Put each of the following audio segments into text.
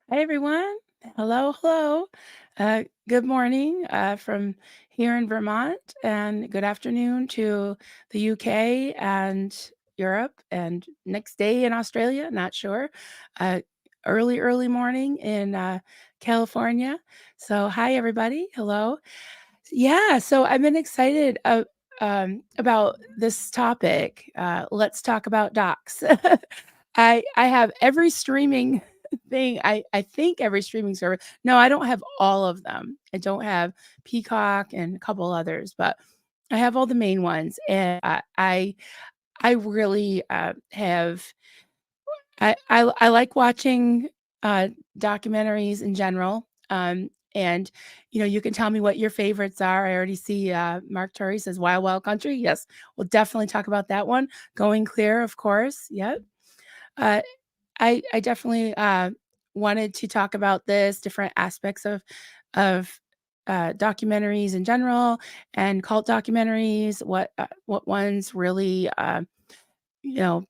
Hi, everyone. Hello, hello. Good morning from here in Vermont, and good afternoon to the UK and Europe, and next day in Australia. Not sure. Uh, early morning in California. So, hi, everybody. Hello. Yeah, so I've been excited about this topic. Let's talk about docs. I have every streaming thing. I think every streaming service. No, I don't have all of them. I don't have Peacock and a couple others, but I have all the main ones, and I really have. I like watching documentaries in general. And you can tell me what your favorites are. I already see Mark Turry says Wild Wild Country. Yes, we'll definitely talk about that one. Going Clear, of course. Yep. Uh, I definitely wanted to talk about this different aspects of documentaries in general and cult documentaries. What ones really you know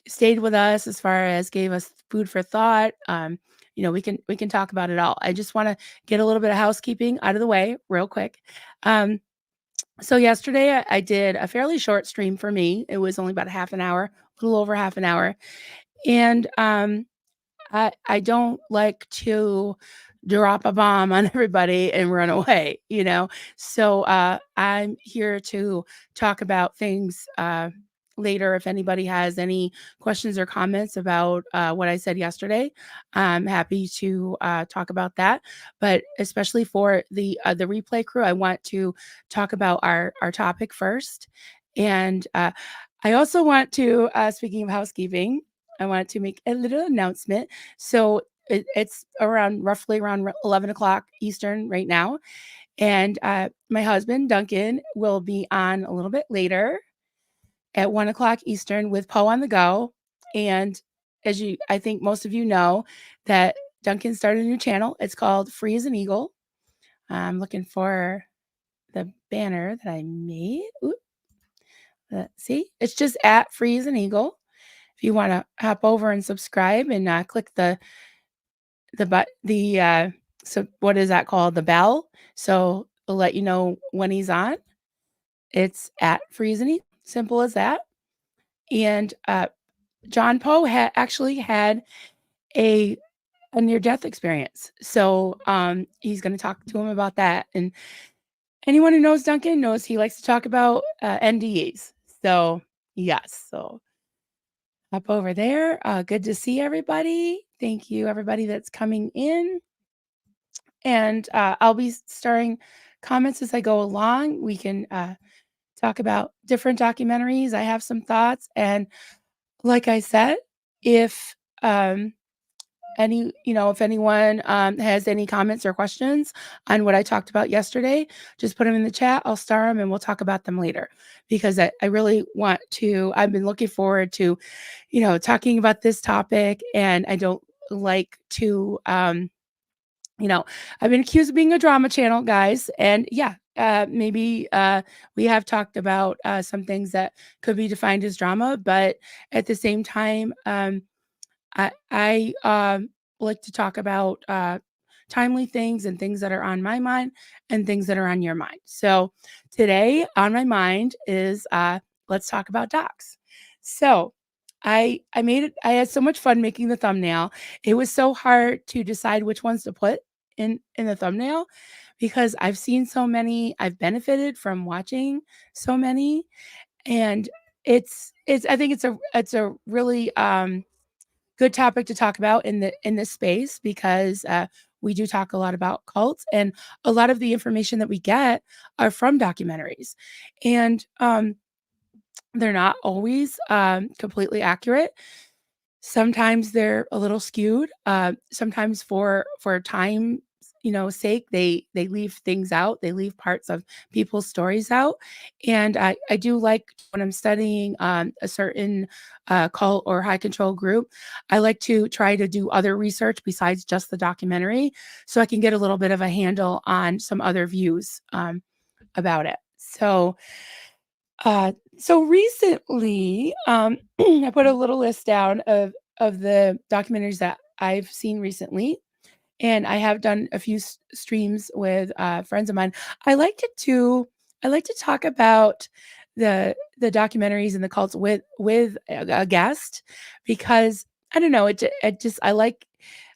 stayed with us as far as gave us food for thought. We can talk about it all. I just want to get a little bit of housekeeping out of the way real quick. So yesterday I did a fairly short stream for me. It was only about a half an hour, a little over half an hour. And I don't like to drop a bomb on everybody and run away. So I'm here to talk about things later. If anybody has any questions or comments about what I said yesterday, I'm happy to talk about that. But especially for the replay crew, I want to talk about our topic first. And I also want to, speaking of housekeeping, I wanted to make a little announcement. So it's roughly around 11 o'clock Eastern right now. And my husband, Duncan, will be on a little bit later at 1 o'clock Eastern with Poe on the Go. And I think most of you know that Duncan started a new channel. It's called Free as an Eagle. I'm looking for the banner that I made. Oop. See, it's just at Free as an Eagle. If you want to hop over and subscribe and click so what is that called? The bell. So it'll let you know when he's on. It's at Free as an Eagle. Simple as that. And John Poe actually had a near-death experience. So he's going to talk to him about that. And anyone who knows Duncan knows he likes to talk about NDEs. So yes, so up over there. Good to see everybody. Thank you, everybody that's coming in. And I'll be starring comments as I go along. We can talk about different documentaries. I have some thoughts. And like I said, if if anyone has any comments or questions on what I talked about yesterday, just put them in the chat. I'll star them and we'll talk about them later, because I really want to. I've been looking forward to, talking about this topic, and I don't like to, I've been accused of being a drama channel, guys. And yeah, maybe we have talked about some things that could be defined as drama, but at the same time, I like to talk about timely things and things that are on my mind and things that are on your mind. So today on my mind is let's talk about docs. So I made it. I had so much fun making the thumbnail. It was so hard to decide which ones to put in the thumbnail, because I've seen so many. I've benefited from watching so many, and it's I think it's a really good topic to talk about in this space, because we do talk a lot about cults, and a lot of the information that we get are from documentaries, and they're not always completely accurate. Sometimes they're a little skewed. Sometimes for time, sake, they leave things out. They leave parts of people's stories out. And I do like, when I'm studying a certain cult or high control group, I like to try to do other research besides just the documentary, so I can get a little bit of a handle on some other views about it. So recently, I put a little list down of the documentaries that I've seen recently. and I have done a few streams with friends of mine. I like to do. I like to talk about the documentaries and the cults with a guest because I don't know. It just I like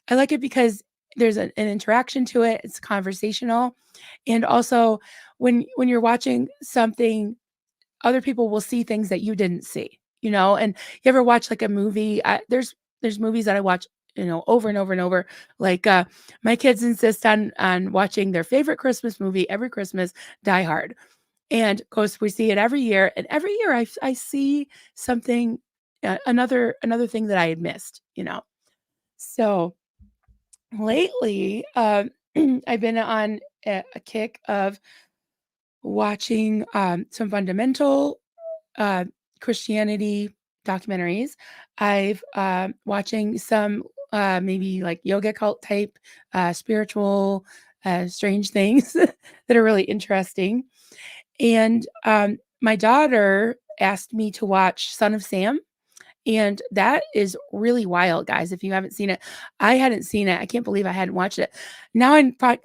it because there's an interaction to it. It's conversational, and also when you're watching something, other people will see things that you didn't see, you know? And you ever watch like a movie? There's movies that I watch, you know, over and over and over. Like my kids insist on watching their favorite Christmas movie every Christmas, Die Hard. And of course, we see it every year, and every year I see something, another thing that I had missed, you know. So lately, I've been on a kick of watching some fundamental uh, Christianity documentaries. I've watching some maybe like yoga cult type, spiritual, strange things that are really interesting. And my daughter asked me to watch Son of Sam. And that is really wild, guys. If you haven't seen it, I hadn't seen it. I can't believe I hadn't watched it. Now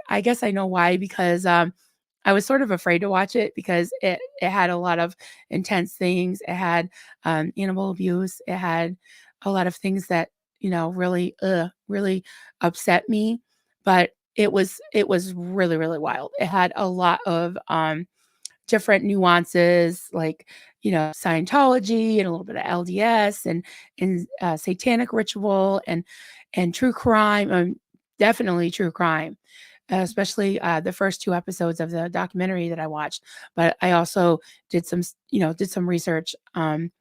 I guess I know why because I was sort of afraid to watch it because it had a lot of intense things. It had animal abuse. It had a lot of things that really upset me. But it was really wild. It had a lot of different nuances like Scientology and a little bit of LDS and satanic ritual and true crime, definitely true crime, especially the first two episodes of the documentary that I watched. But I also did some research on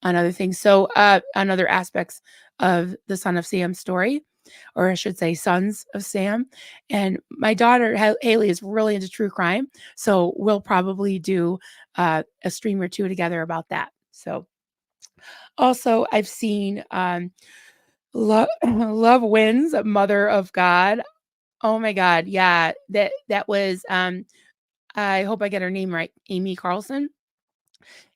other things, so on other aspects of the Son of Sam story, or I should say Sons of Sam. And my daughter Haley is really into true crime, so we'll probably do a stream or two together about that. So also I've seen Love Wins, Mother of God. Oh my God, yeah, that was I hope I get her name right, Amy Carlson.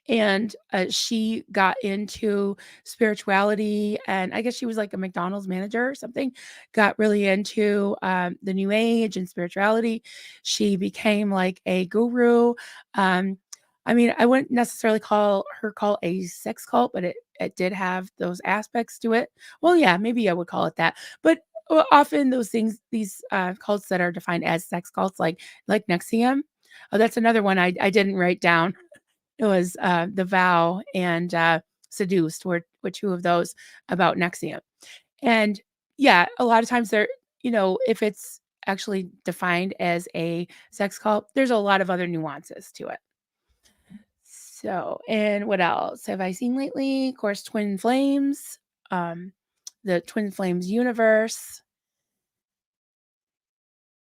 And she got into spirituality, and I guess she was like a McDonald's manager or something, got really into the new age and spirituality. She became like a guru. um, I mean, I wouldn't necessarily call her cult a sex cult, but it did have those aspects to it. Well, yeah, maybe I would call it that. But often those things, these cults that are defined as sex cults, like Nexium. Oh, that's another one I didn't write down. It was, The Vow and, Seduced were two of those about Nexium. And, yeah, a lot of times if it's actually defined as a sex cult, there's a lot of other nuances to it. So, and what else have I seen lately? Of course, Twin Flames, um, the Twin Flames universe.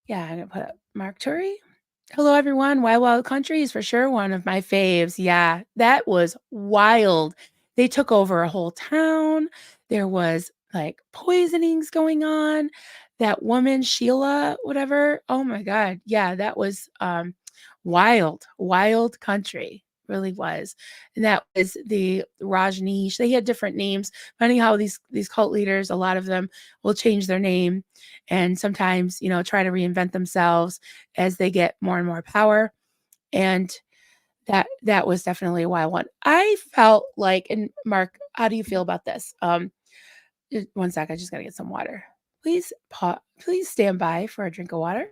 Yeah, I'm gonna put up Mark Turi. Hello, everyone. Wild Wild Country is for sure one of my faves. Yeah, that was wild. They took over a whole town. There was like poisonings going on. That woman, Sheila, whatever. Oh my God. Yeah, that was wild country. Really was. And that was the Rajneesh. They had different names. Funny how these cult leaders, a lot of them will change their name and sometimes, try to reinvent themselves as they get more and more power. And that was definitely a wild one. I felt like, and Mark, how do you feel about this? One sec, I just gotta get some water. Please stand by for a drink of water.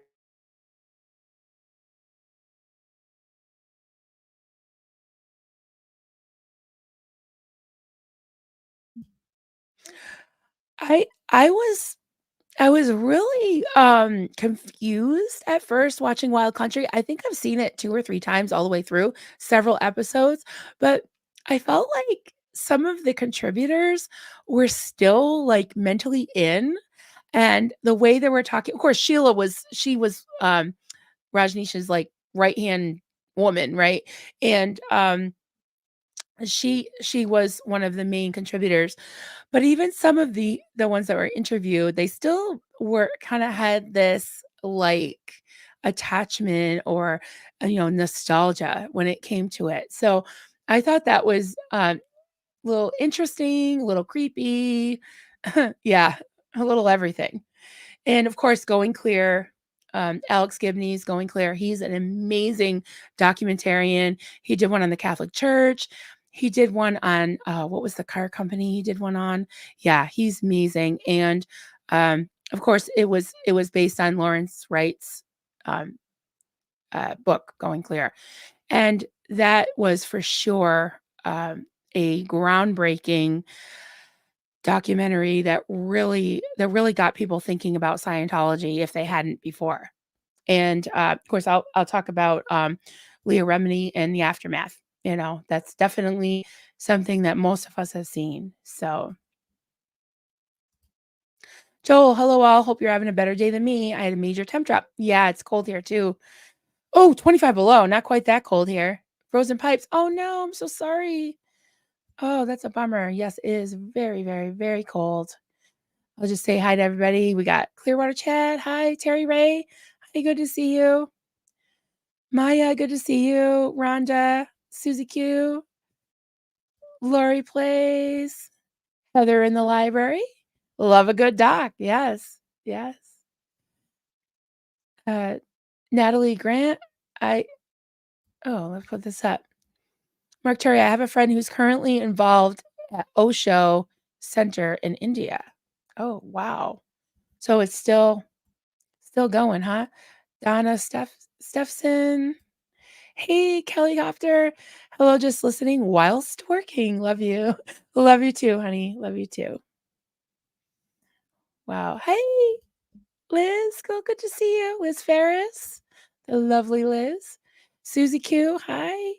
I I was really confused at first watching Wild Country. I think I've seen it two or three times all the way through, several episodes, but I felt like some of the contributors were still like mentally in, and the way they were talking, of course, she was Rajneesh's like right hand woman, right? And she was one of the main contributors, but even some of the ones that were interviewed, they still were kinda had this, like, attachment or, nostalgia when it came to it. So, I thought that was, a little interesting, a little creepy. Yeah, a little everything. And of course, Going Clear, Alex Gibney's Going Clear. He's an amazing documentarian. He did one on the Catholic Church. He did one on what was the car company he did one on? Yeah, he's amazing. And of course, it was based on Lawrence Wright's um, book, Going Clear, and that was for sure a groundbreaking documentary that really got people thinking about Scientology if they hadn't before. And of course, I'll talk about Leah Remini and the aftermath. That's definitely something that most of us have seen. So, Joel, hello all. Hope you're having a better day than me. I had a major temp drop. Yeah, it's cold here too. Oh, 25 below. Not quite that cold here. Frozen pipes. Oh no, I'm so sorry. Oh, that's a bummer. Yes, it is very, very, very cold. I'll just say hi to everybody. We got Clearwater Chat. Hi, Terry Ray. Hi, good to see you. Maya, good to see you. Rhonda, Susie Q, Lori Plays, Heather in the library. Love a good doc. Yes, yes. Uh, Natalie Grant. Let's put this up. Mark Terry, I have a friend who's currently involved at Osho Center in India. Oh, wow. So it's still going, huh? Donna Steffson. Hey, Kelly Copter. Hello, just listening whilst working. Love you. Love you too, honey. Love you too. Wow. Hey, Liz. Good to see you. Liz Ferris. The lovely Liz. Susie Q. Hi.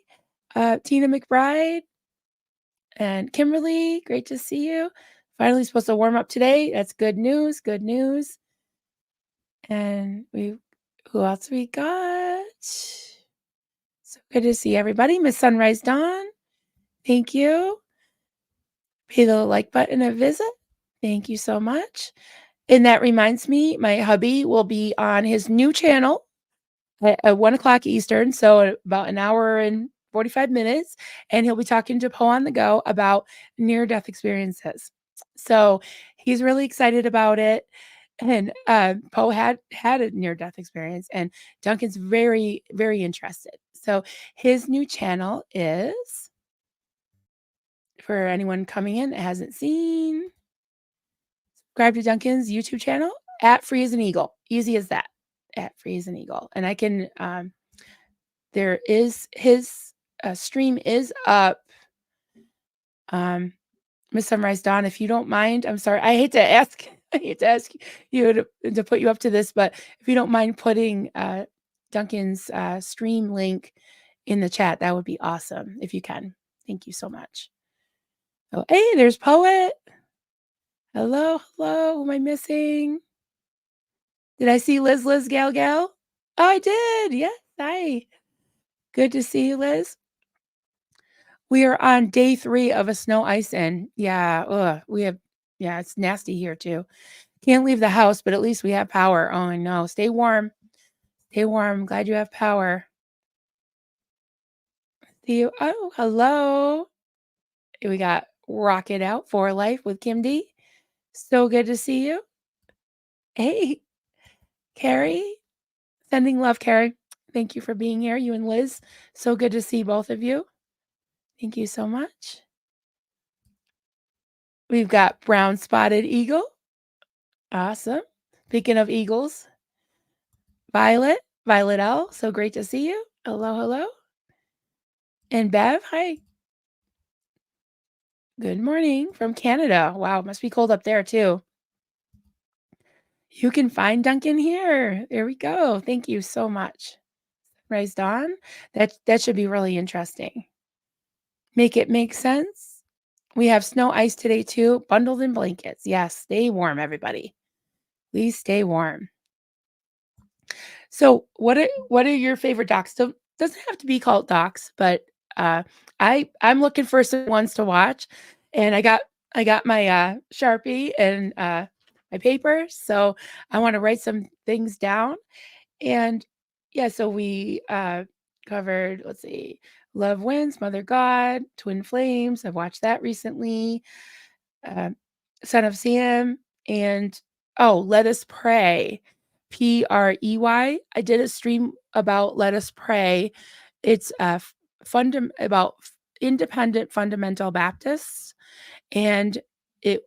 Tina McBride and Kimberly. Great to see you. Finally supposed to warm up today. That's good news. Good news. And who else we got? So good to see everybody. Miss Sunrise Dawn. Thank you. Pay the like button a visit. Thank you so much. And that reminds me, my hubby will be on his new channel at 1 o'clock Eastern, so about an hour and 45 minutes, and he'll be talking to Poe on the Go about near-death experiences. So he's really excited about it. And Poe had a near-death experience, and Duncan's very, very interested. So his new channel is, for anyone coming in that hasn't seen, subscribe to Duncan's YouTube channel at Free as an Eagle. Easy as that. At Free as an Eagle. And I can, there is his stream is up. Miss Sunrise Dawn, if you don't mind, I'm sorry. I hate to ask, you to put you up to this, but if you don't mind putting Duncan's stream link in the chat, that would be awesome if you can. Thank you so much. Oh, hey, there's Poet. Hello, hello. Who am I missing? Did I see Liz, Gal? Oh, I did. Yes. Hi. Good to see you, Liz. We are on day 3 of a snow ice in. Yeah. Yeah, it's nasty here too. Can't leave the house, but at least we have power. Oh, I know. Stay warm. Stay warm. Glad you have power. See you. Oh, hello. We got Rock It Out for Life with Kim D. So good to see you. Hey, Carrie. Sending love, Carrie. Thank you for being here, you and Liz. So good to see both of you. Thank you so much. We've got Brown Spotted Eagle. Awesome. Speaking of eagles, Violet L. So great to see you. Hello, hello. And Bev, hi. Good morning from Canada. Wow, it must be cold up there too. You can find Duncan here. There we go. Thank you so much. Rise Dawn. That should be really interesting. Make it make sense. We have snow ice today too. Bundled in blankets. Yes, stay warm, everybody. Please stay warm. So, what are your favorite docs? Doesn't have to be cult docs, but I'm looking for some ones to watch, and I got my Sharpie and my paper, so I want to write some things down. And yeah, so we covered, let's see, Love Wins, Mother God, Twin Flames. I've watched that recently. Uh, Son of Sam, and Oh, Let Us Pray, Prey. I did a stream about Let Us Pray. It's, about independent fundamental Baptists, and it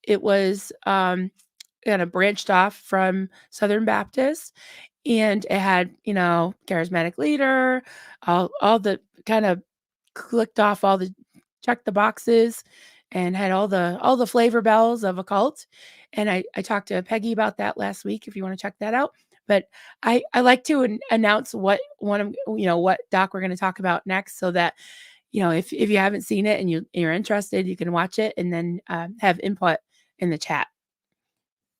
it was, kinda branched off from Southern Baptist, and it had, charismatic leader, all the kinda clicked off all the checked the boxes and had all the flavor bells of a cult, and I talked to Peggy about that last week if you wanna check that out, but I like to announce what one of what doc we're gonna talk about next so that, if you haven't seen it and you're interested, you can watch it and then, have input in the chat.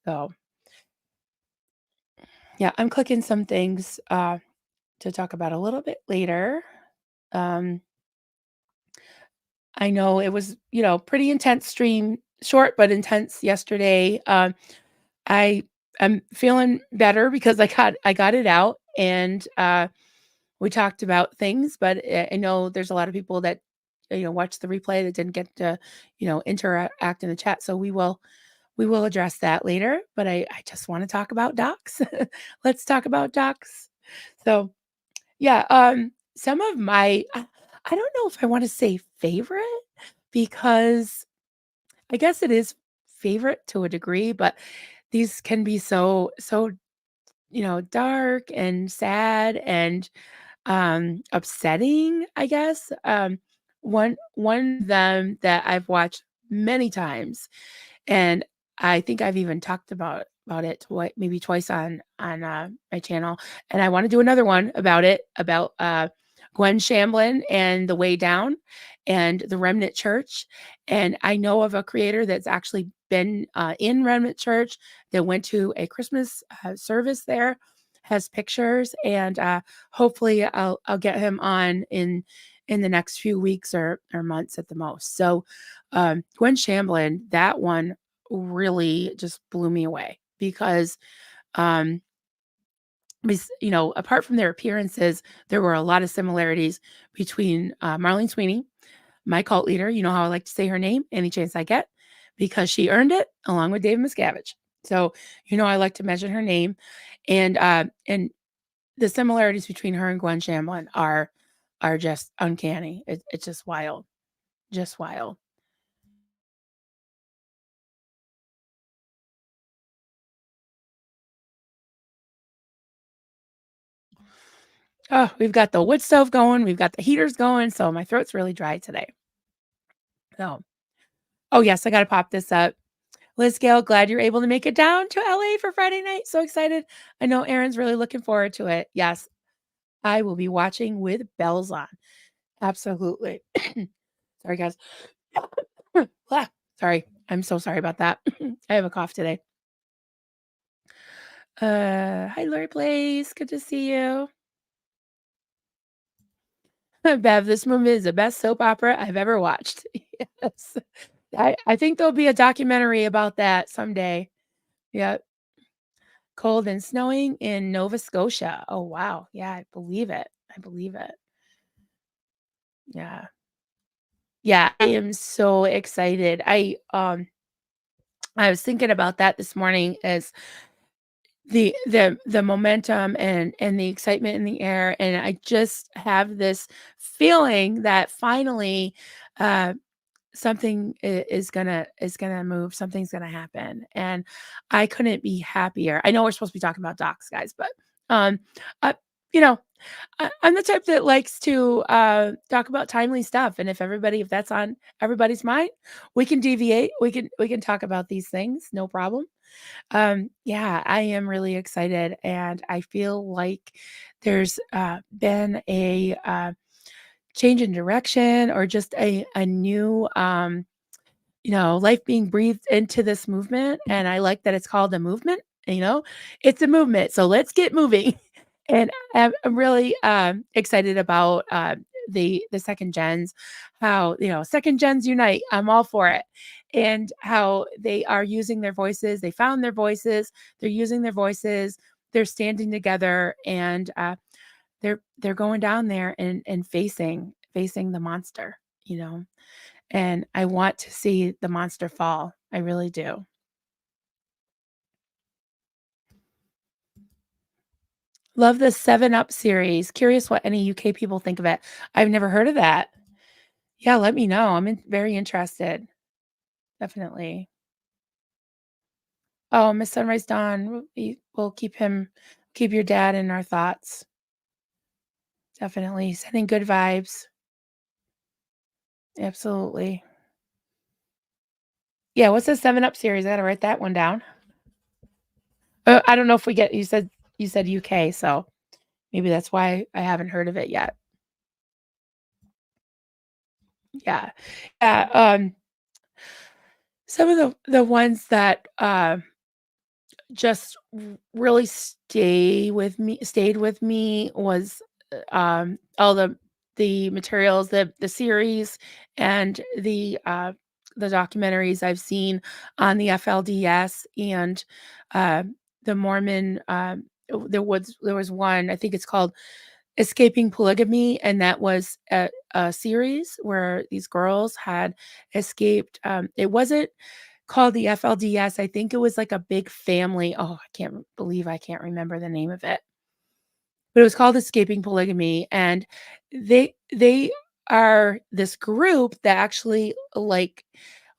So, yeah, I'm clicking some things, to talk about a little bit later. Um, I know it was, pretty intense stream, short but intense yesterday. I am feeling better because I got it out and we talked about things, but I know there's a lot of people that watch the replay that didn't get to interact in the chat. So we will address that later. But I just want to talk about docs. Let's talk about docs. So yeah, some of my I don't know if I want to say favorite because I guess it is favorite to a degree, but these can be so, dark and sad and, upsetting, I guess. One of them that I've watched many times, and I think I've even talked about it maybe twice on my channel, and I wanna do another one about it, about, Gwen Shamblin and The Way Down and the Remnant Church, and I know of a creator that's actually been, in Remnant Church, that went to a Christmas, service there, has pictures, and, hopefully I'll get him on in the next few weeks or months at the most. So, Gwen Shamblin, that one really just blew me away because, um, apart from their appearances, there were a lot of similarities between Marlene Sweeney, my cult leader. You know how I like to say her name any chance I get because she earned it along with David Miscavige. So, I like to mention her name, and the similarities between her and Gwen Shamblin are just uncanny. It's just wild, just wild. Oh, we've got the wood stove going, we've got the heaters going, so my throat's really dry today. So, oh yes, I got to pop this up. Liz Gale, glad you're able to make it down to LA for Friday night. So excited. I know Aaron's really looking forward to it. Yes, I will be watching with bells on. Absolutely. Sorry, guys. Ah, sorry. I'm so sorry about that. I have a cough today. Hi, Lori Blaze. Good to see you. Bev, this movie is the best soap opera I've ever watched. Yes. I think there'll be a documentary about that someday. Yeah. Cold and snowing in Nova Scotia. Oh, wow. Yeah, I believe it. I believe it. Yeah. Yeah, I am so excited. I was thinking about that this morning as the momentum and the excitement in the air, and I just have this feeling that finally, uh something is gonna move, something's gonna happen, and I couldn't be happier. I know we're supposed to be talking about docs, guys, but, um, uh, you know, I'm the type that likes to, talk about timely stuff, and if that's on everybody's mind, we can deviate, we can talk about these things, no problem. Yeah, I am really excited, and I feel like there's, been a, change in direction or just a new, life being breathed into this movement, and I like that it's called a movement, it's a movement, so let's get moving. And I'm really, excited about, the second gens, how, second gens unite, I'm all for it, and how they are using their voices, they found their voices, they're using their voices, they're standing together, and, they're going down there and facing the monster, and I want to see the monster fall. I really do. Love the 7 Up series. Curious what any UK people think of it. I've never heard of that. Yeah, let me know. Very interested. Definitely. Oh, Miss Sunrise Dawn. We'll keep your dad in our thoughts. Definitely. Sending good vibes. Absolutely. Yeah, what's the 7 Up series? I gotta write that one down. I don't know if we get you said UK, so maybe that's why I haven't heard of it yet. Yeah. Yeah, some of the ones that, just really stayed with me was, all the materials, the series and the documentaries I've seen on the FLDS and, uh, the Mormon, there was one, I think it's called Escaping Polygamy, and that was a series where these girls had escaped, it wasn't called the FLDS, I think it was like a big family. Oh, I can't believe I can't remember the name of it. But it was called Escaping Polygamy, and they are this group that actually, like,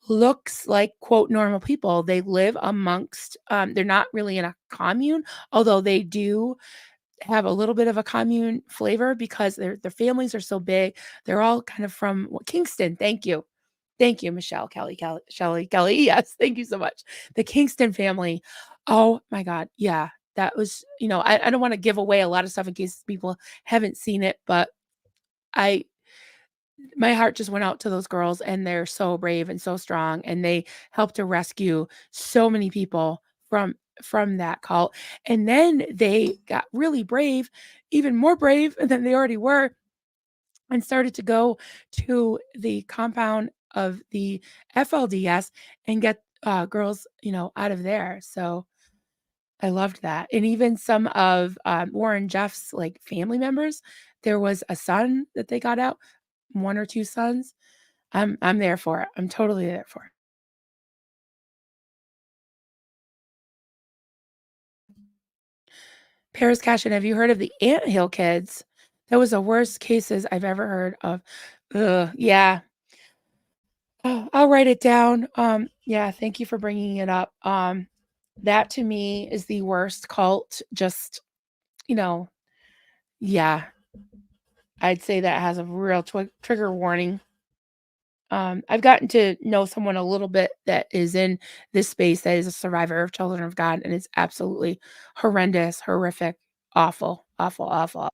looks like, quote, "normal people." They live amongst, they're not really in a commune, although they do have a little bit of a commune flavor because their families are so big. They're all kind of from Kingston. Thank you. Thank you, Michelle, Kelly, Shelley, Kelly. Yes, thank you so much. The Kingston family. Oh my God. Yeah. That was, I don't want to give away a lot of stuff in case people haven't seen it, but I my heart just went out to those girls and they're so brave and so strong and they helped to rescue so many people from that cult. And then they got really brave, even more brave than they already were, and started to go to the compound of the FLDS and get girls, out of there. So I loved that. And even some of Warren Jeff's like family members, there was a son that they got out, one or two sons. I'm there for it. I'm totally there for it. Paris Cashin, have you heard of the Anthill Kids? That was the worst cases I've ever heard of. Ugh, yeah. Oh, I'll write it down. Yeah, thank you for bringing it up. That to me is the worst cult. Just, you know, yeah, I'd say that has a real trigger warning. I've gotten to know someone a little bit that is in this space that is a survivor of Children of God, and it's absolutely horrendous, horrific, awful, awful, awful.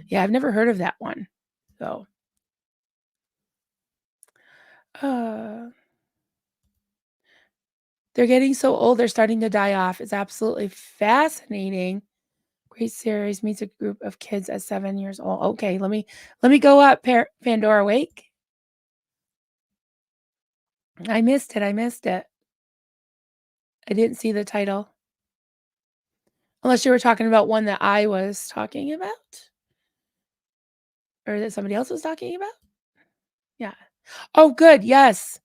Yeah, I've never heard of that one. So, uh, they're getting so old, they're starting to die off. It's absolutely fascinating. Great series meets a group of kids at 7 years old. Okay, let me go up, Pandora Wake. I missed it. I missed it. I didn't see the title. Unless you were talking about one that I was talking about or that somebody else was talking about? Yeah. Oh, good. Yes.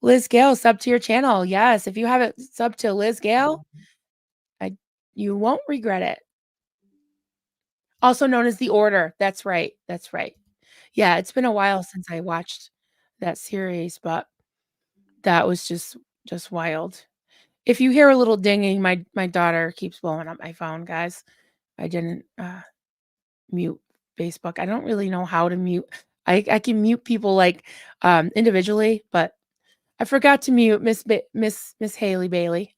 Liz Gale, sub to your channel. Yes. If you haven't sub to Liz Gale, I you won't regret it. Also known as The Order. That's right. That's right. Yeah, it's been a while since I watched that series, but that was just wild. If you hear a little dinging, my daughter keeps blowing up my phone, guys. I didn't, mute Facebook. I don't really know how to mute. I can mute people, like, individually, but I forgot to mute Miss Haley Bailey.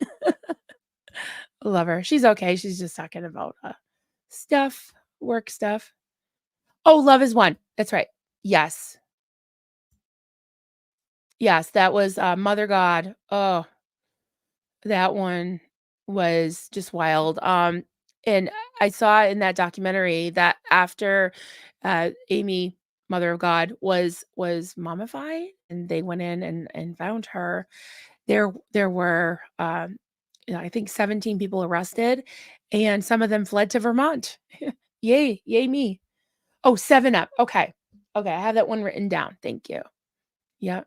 Love her. She's okay. She's just talking about, stuff, work stuff. Oh, Love is One. That's right. Yes. Yes, that was, Mother God. Oh, that one was just wild. And I saw in that documentary that after, Amy, Mother of God, was mummified and they went in and found her, there were, I think 17 people arrested and some of them fled to Vermont. Yay, yay me. Oh, 7 Up. Okay. Okay, I have that one written down. Thank you. Yep.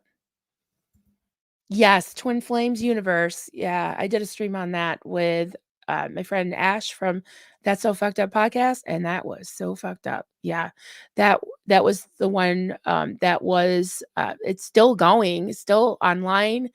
Yes, Twin Flames Universe. Yeah, I did a stream on that with, my friend Ash from That's So Fucked Up podcast, and that was so fucked up. Yeah, that was the one, that was, it's still going, it's still online.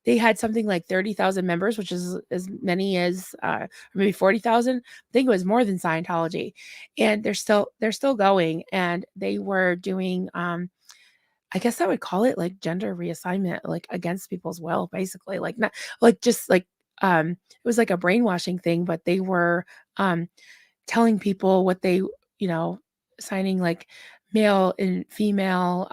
They had something like 30,000 members, which is as many as, or maybe 40,000. I think it was more than Scientology, and they're still going, and they were doing, I guess I would call it like gender reassignment, like against people's will, basically. Like not like just like it was like a brainwashing thing, but they were um telling people what they, you know, signing like male and female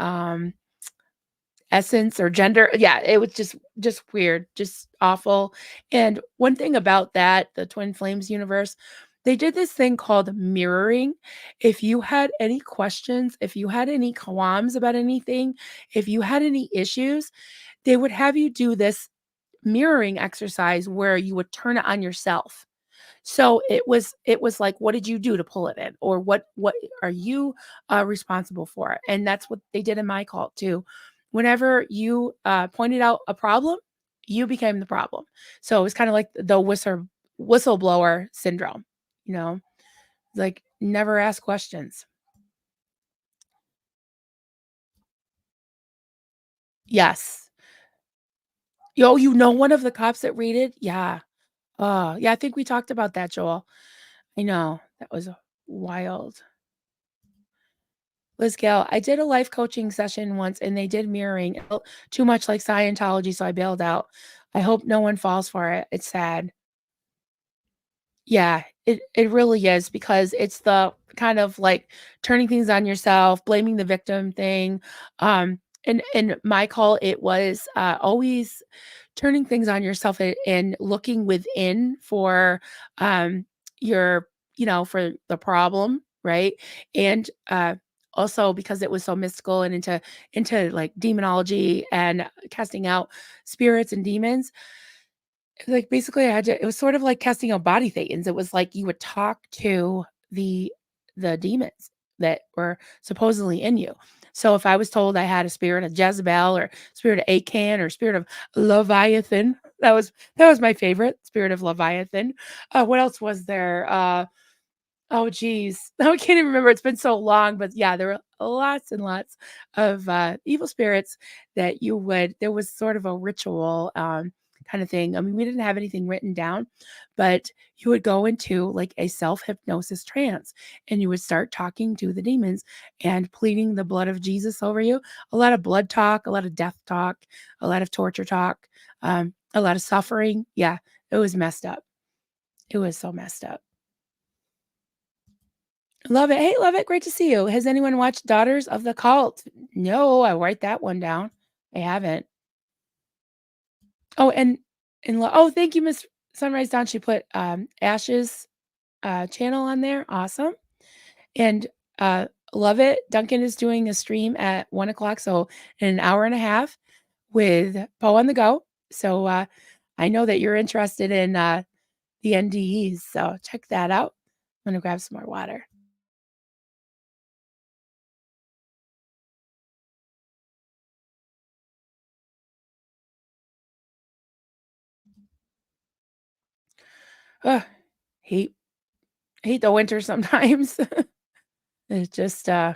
essence or gender. Yeah, it was just weird, just awful. And one thing about that, the Twin Flames universe, they did this thing called mirroring. If you had any questions, if you had any qualms about anything, if you had any issues, they would have you do this mirroring exercise where you would turn it on yourself. So it was like, what did you do to pull it in? Or what are you responsible for? And that's what they did in my cult too. Whenever you pointed out a problem, you became the problem. So it was kind of like the whistleblower syndrome, you know, like never ask questions. Yes. Yo, you know one of the cops that raided? Yeah. Yeah, I think we talked about that, Joel. I know. That was wild. Liz Gale, I did a life coaching session once and they did mirroring. It felt too much like Scientology, so I bailed out. I hope no one falls for it. It's sad. Yeah, it really is because it's the kind of like turning things on yourself, blaming the victim thing. In my call, it was always turning things on yourself and looking within for your, you know, for the problem, right? And also because it was so mystical and into like demonology and casting out spirits and demons, like, basically, I had to it was sort of like casting out body thetans. It was like you would talk to the the demons that were supposedly in you. So if I was told I had a spirit of Jezebel or spirit of Achan or spirit of Leviathan, that was my favorite, spirit of Leviathan. What else was there? Oh, geez. I can't even remember, it's been so long, but yeah, there were lots and lots of, evil spirits that you would there was sort of a ritual, kinda thing. I mean, we didn't have anything written down, but you would go into, like, a self-hypnosis trance, and you would start talking to the demons and pleading the blood of Jesus over you. A lot of blood talk, a lot of death talk, a lot of torture talk, a lot of suffering. Yeah, it was messed up. It was so messed up. Love it. Hey, love it. Great to see you. Has anyone watched Daughters of the Cult? No, I write that one down. I haven't. Oh, oh, thank you, Miss Sunrise Dawn. She put Ash's channel on there. Awesome. And love it. Duncan is doing a stream at 1 o'clock, so in an hour and a half with Poe on the go. So I know that you're interested in the NDEs. So check that out. I'm gonna grab some more water. Ugh, hate hate the winter sometimes. It's just, I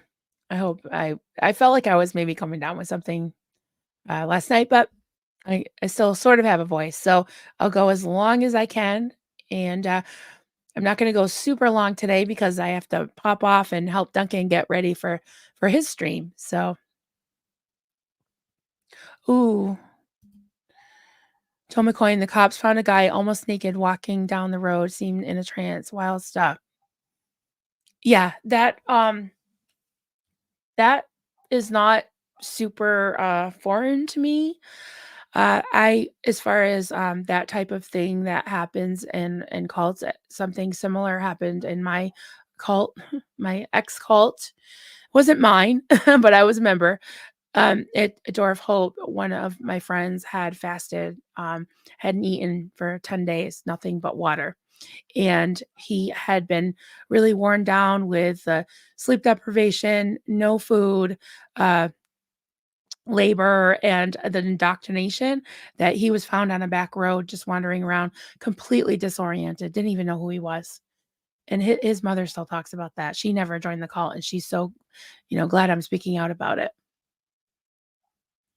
hope I felt like I was maybe coming down with something, last night, but I still sort of have a voice, so I'll go as long as I can, and, I'm not gonna go super long today because I have to pop off and help Duncan get ready for his stream, so ooh, Tom McCoy, the cops found a guy almost naked walking down the road, seemed in a trance, wild stuff. Yeah, that is not super, foreign to me. I as far as, that type of thing that happens in cults, something similar happened in my cult, my ex cult. Wasn't mine, but I was a member. At Door of Hope, one of my friends had fasted, hadn't eaten for 10 days, nothing but water. And he had been really worn down with sleep deprivation, no food, uh, labor and the indoctrination, that he was found on a back road just wandering around completely disoriented, didn't even know who he was. And his mother still talks about that. She never joined the cult, and she's so, glad I'm speaking out about it.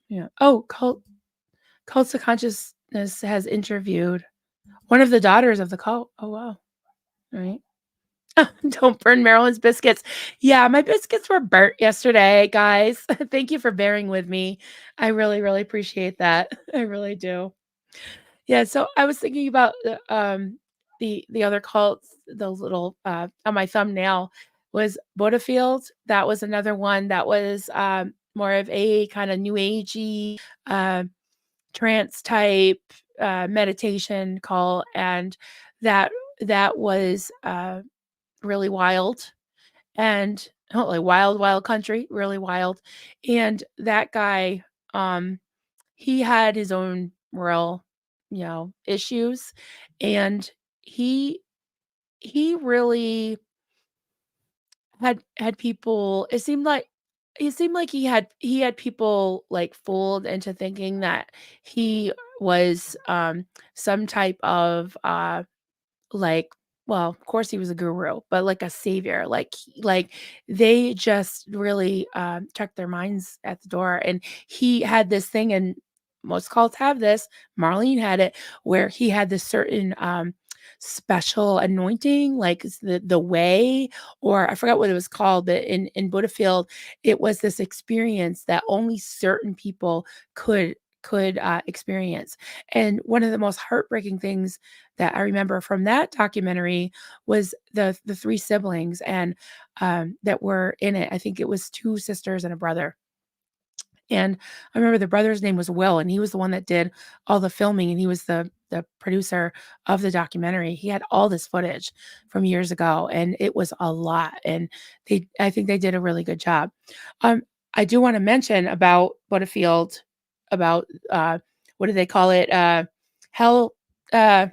Yeah. Oh, Cults of Consciousness has interviewed one of the daughters of the cult. Oh, wow. Right. Don't burn Marilyn's biscuits. Yeah, my biscuits were burnt yesterday, guys. Thank you for bearing with me. I really, really appreciate that. I really do. Yeah, so I was thinking about the other cults, those little on my thumbnail was Buddhafield. That was another one that was more of a kind of new agey uh, trance type meditation call, and that that was really wild, and like wild, wild country, really wild. And that guy, um, he had his own real, issues, and he he really had people. It seemed like he had people like fooled into thinking that he was some type of like, well, of course he was a guru, but like a savior, like they just really, checked their minds at the door, and he had this thing, and most cults have this, Marlene had it, where he had this certain, special anointing, like it's the way, or I forgot what it was called, but in Buddhafield, it was this experience that only certain people could experience. And one of the most heartbreaking things that I remember from that documentary was the 3 siblings, and, that were in it. I think it was 2 sisters and a brother. And I remember the brother's name was Will, and he was the one that did all the filming, and he was the producer of the documentary. He had all this footage from years ago, and it was a lot, and I think they did a really good job. Um, I do wanna mention about Butterfield, about, what do they call it? Hell, uh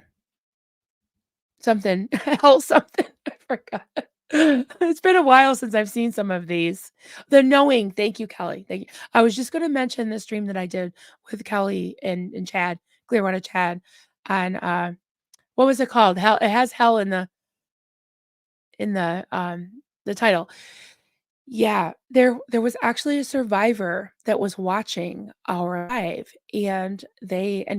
something, hell something, I forgot. It's been a while since I've seen some of these. The Knowing, thank you, Kelly, thank you. I was just gonna mention the stream that I did with Kelly and Chad, Clearwater Chad, on, what was it called? Hell, it has hell in the title. Yeah, there was actually a survivor that was watching our live, and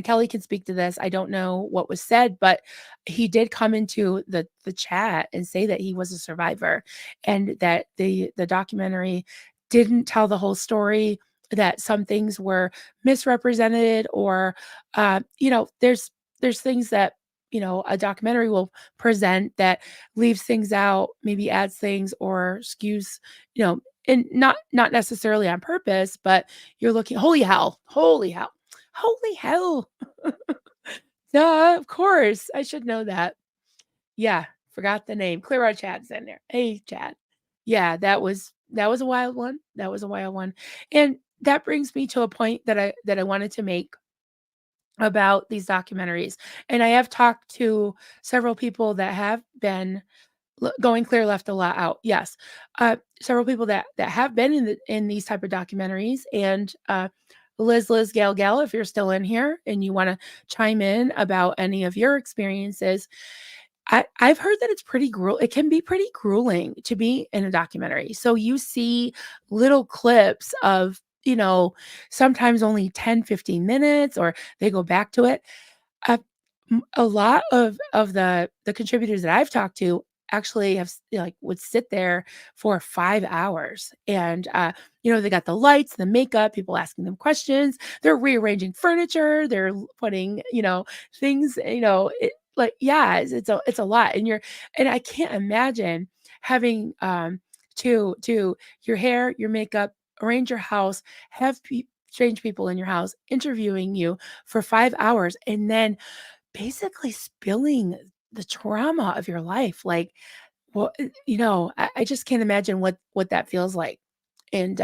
Kelly can speak to this. I don't know what was said, but he did come into the chat and say that he was a survivor, and that the documentary didn't tell the whole story, that some things were misrepresented, or there's things that, a documentary will present that leaves things out, maybe adds things or skews, and not necessarily on purpose, but you're looking, holy hell, holy hell, holy hell. Duh, of course, I should know that. Yeah, forgot the name. Clear Chad's in there. Hey, Chad. Yeah, that was a wild one. That was a wild one. And that brings me to a point that I wanted to make about these documentaries. And I have talked to several people that have been going clear left a lot out. Yes. Several people that have been in these type of documentaries, and Liz, Gal, if you're still in here and you want to chime in about any of your experiences, I've heard that it's pretty it can be pretty grueling to be in a documentary. So you see little clips of, sometimes only 10, 15 minutes, or they go back to it. uh, a lot of the contributors that I've talked to actually like, would sit there for 5 hours, and, they got the lights, the makeup, people asking them questions, they're rearranging furniture, they're putting, things, like, yeah, it's a lot, and I can't imagine having, to your hair, your makeup, arrange your house, have strange people in your house interviewing you for 5 hours, and then basically spilling the trauma of your life. Like, well, I just can't imagine what that feels like. And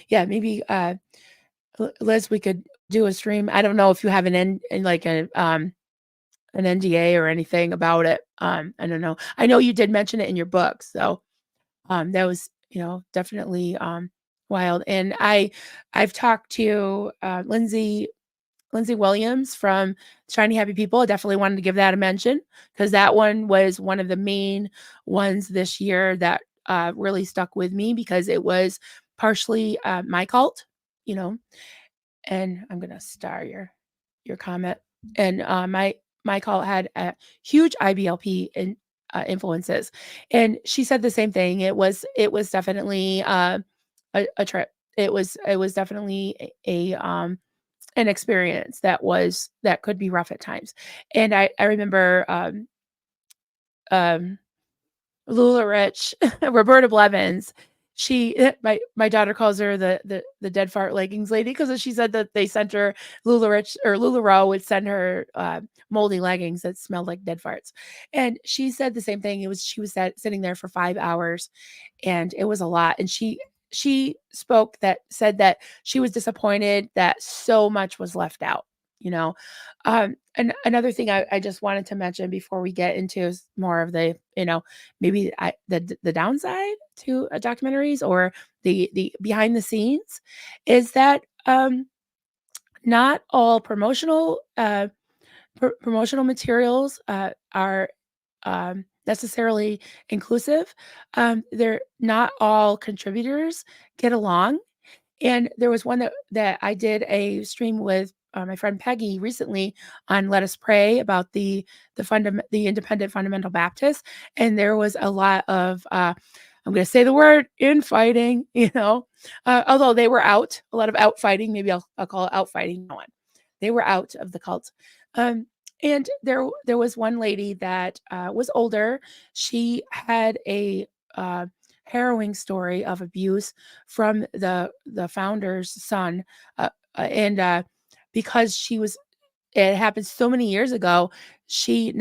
yeah, maybe Liz, we could do a stream. I don't know if you have like an NDA or anything about it. I don't know. I know you did mention it in your book, so that was, definitely wild. And I've talked to Lindsay Williams from Shiny Happy People. I definitely wanted to give that a mention because that one was one of the main ones this year that really stuck with me because it was partially my cult, you know. And I'm gonna star your comment. And my cult had a huge IBLP influences, and she said the same thing. It was definitely a trip. It was definitely an experience that could be rough at times. And I remember um Lula Rich, Roberta Blevins. My daughter calls her the dead fart leggings lady because she said that they sent her Lula Rich or Lula Rowe would send her moldy leggings that smelled like dead farts, and she said the same thing. It was she was sitting there for 5 hours, and it was a lot. And she said that she was disappointed that so much was left out, you know. And another thing I just wanted to mention before we get into more of the, maybe the downside to documentaries or the behind the scenes is that not all promotional materials are necessarily inclusive. They're not all contributors get along. And there was one that I did a stream with my friend Peggy recently on Let Us Pray about the independent fundamental Baptists, and there was a lot of I'm going to say the word infighting, although they were out, a lot of outfighting. Maybe I'll call it outfighting. No one, they were out of the cult. Um, and there was one lady that was older. She had a harrowing story of abuse from the founder's son, and because it happened so many years ago, she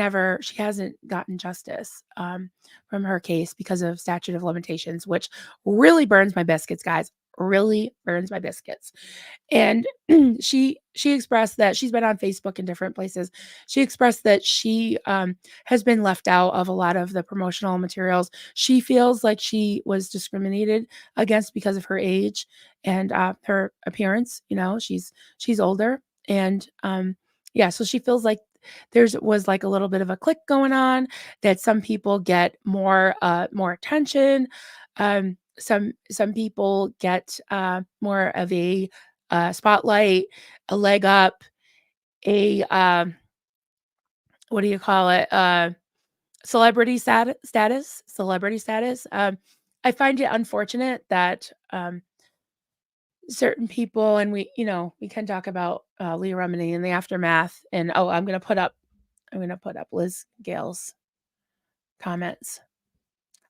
hasn't gotten justice from her case because of statute of limitations, which really burns my biscuits, guys. Really burns my biscuits. And she expressed that she's been on Facebook in different places. She expressed that she has been left out of a lot of the promotional materials. She feels like she was discriminated against because of her age and her appearance. She's older, and yeah, so she feels like was like a little bit of a click going on, that some people get more attention. Some people get more of a spotlight, a leg up, a what do you call it? Celebrity status. I find it unfortunate that certain people, and we can talk about Leah Remini and the aftermath. And I'm gonna put up Liz Gale's comments.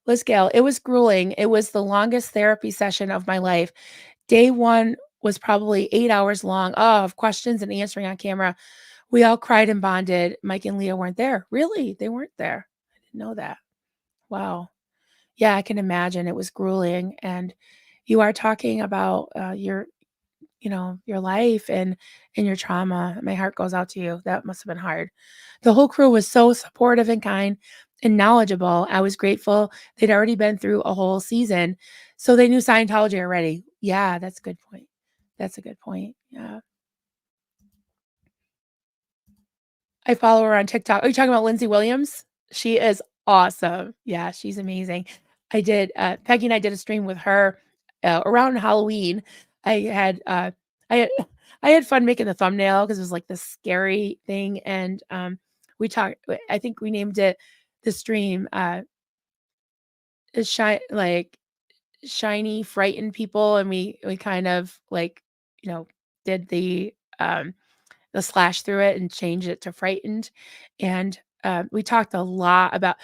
Liz Gale, it was grueling. It was the longest therapy session of my life. Day one was probably 8 hours long, of questions and answering on camera. We all cried and bonded. Mike and Leah weren't there. Really? They weren't there. I didn't know that. Wow. Yeah, I can imagine it was grueling. And you are talking about your life and your trauma. My heart goes out to you. That must have been hard. The whole crew was so supportive and kind and knowledgeable. I was grateful they'd already been through a whole season, so they knew Scientology already. Yeah, that's a good point. That's a good point. Yeah. I follow her on TikTok. Are you talking about Lindsay Williams? She is awesome. Yeah, she's amazing. Peggy and I did a stream with her around Halloween. I had I had I had fun making the thumbnail because it was like this scary thing, and we talked. I think we named it the stream like shiny frightened people, and we kind of like did the slash through it and change it to frightened. And we talked a lot about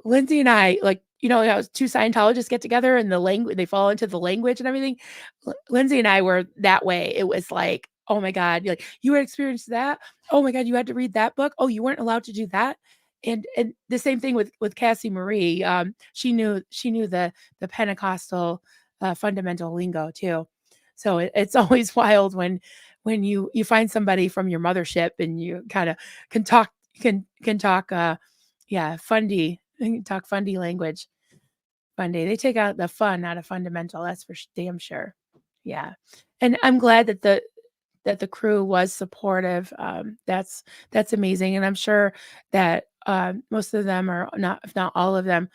Lindsay and I, like, how two Scientologists get together and the language, they fall into the language and everything. Lindsay and I were that way. It was like, oh my God, you're like, you had experienced that. Oh my God, you had to read that book. Oh, you weren't allowed to do that. And the same thing with Cassie Marie. She knew the Pentecostal fundamental lingo too. So it's always wild when you find somebody from your mothership and you kind of can talk fundy talk fundy language. Fundy, they take out the fun out of fundamental, that's for damn sure. Yeah. And I'm glad that the crew was supportive. That's amazing, and I'm sure that, most of them are not if not all of them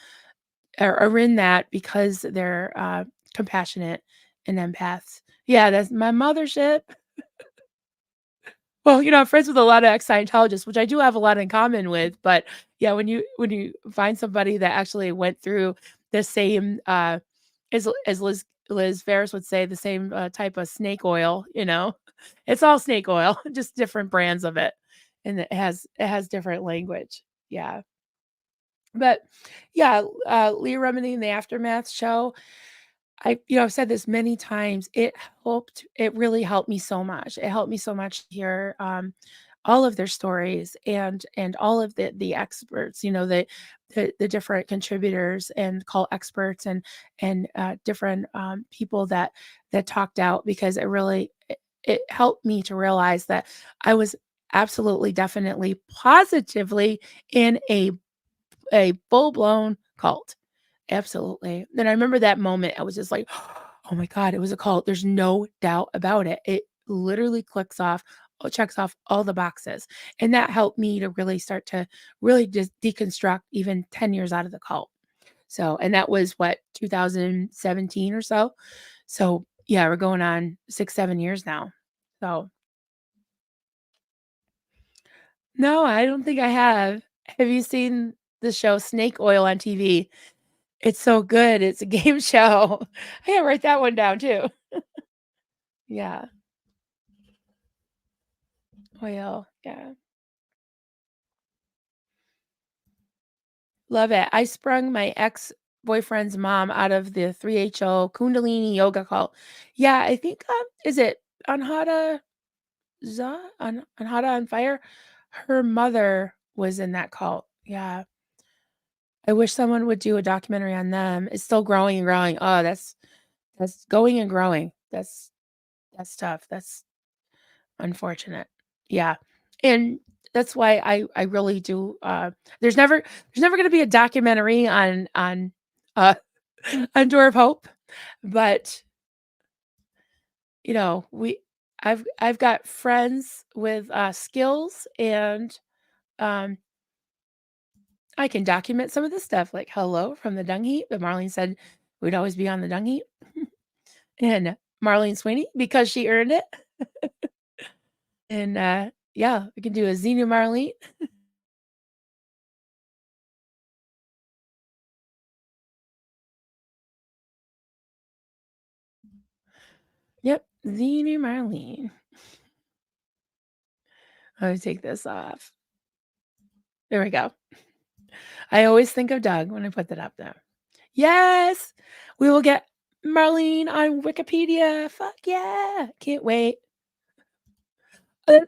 are in that because they're, compassionate and empaths. Yeah, that's my mothership. Well, I'm friends with a lot of ex-Scientologists, which I do have a lot in common with, but yeah, when you find somebody that actually went through the same, as Liz Ferris would say, the same, type of snake oil, it's all snake oil, just different brands of it, and it has different language. Yeah, but yeah, Leah Remini and the Aftermath show, I've said this many times. It really helped me so much. It helped me so much to hear all of their stories and all of the experts, the different contributors and call experts and different people that talked out because it helped me to realize that I was absolutely, definitely, positively in a full-blown cult. Absolutely. And I remember that moment, I was just like, "Oh my god, it was a cult, there's no doubt about it." It literally checks off all the boxes, and that helped me to really start to really just deconstruct even 10 years out of the cult. So and that was what, 2017 or so? So, yeah, we're going on 6, 7 years now. So no, I don't think I have. Have you seen the show Snake Oil on TV? It's so good, it's a game show. I gotta write that one down too. Yeah, oil, yeah. Love it. I sprung my ex-boyfriend's mom out of the 3HO Kundalini yoga cult. Yeah, I think, is it Anhata Anhata on Fire? Her mother was in that cult. Yeah. I wish someone would do a documentary on them. It's still growing and growing. Oh, that's going and growing. That's tough. That's unfortunate. Yeah. And that's why I really do, there's never gonna be a documentary uh, on Door of Hope, but, we I've got friends with, skills and, um, I can document some of this stuff, like, "Hello from the dung heap," but Marlene said we'd always be on the dung heap, and Marlene Sweeney, because she earned it, and, yeah, we can do a Xenu Marlene. Yep, Xenu Marlene. Let me take this off. There we go. I always think of Doug when I put that up there. Yes! We will get Marlene on Wikipedia. Fuck yeah. Can't wait. Uh,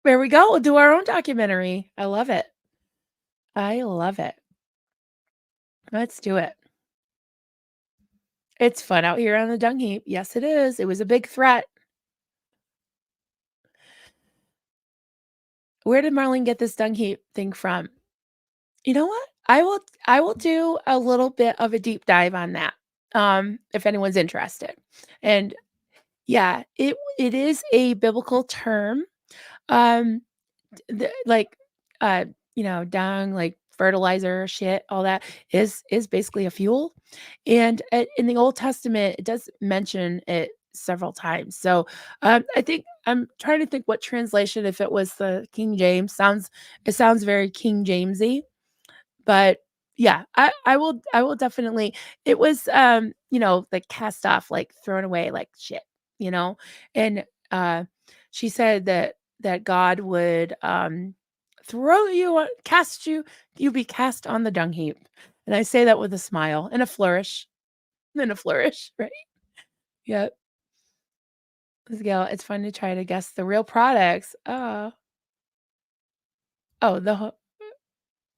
there we go. We'll do our own documentary. I love it. I love it. Let's do it. It's fun out here on the dung heap. Yes, it is. It was a big threat. Where did Marlene get this dung heap thing from? You know what? I will do a little bit of a deep dive on that, if anyone's interested. And yeah, it is a biblical term. Um, like, uh, dung, like fertilizer, shit, all that is basically a fuel. And in the Old Testament, it does mention it several times. So I think I'm trying to think what translation, if it was the King James, it sounds very King Jamesy. But yeah, I will definitely it was, like, cast off, like, thrown away like shit, you know? And, she said that God would, throw you on cast you be cast on the dung heap. And I say that with a smile and a flourish, right? Yep. Yeah, it's fun to try to guess the real products. Oh,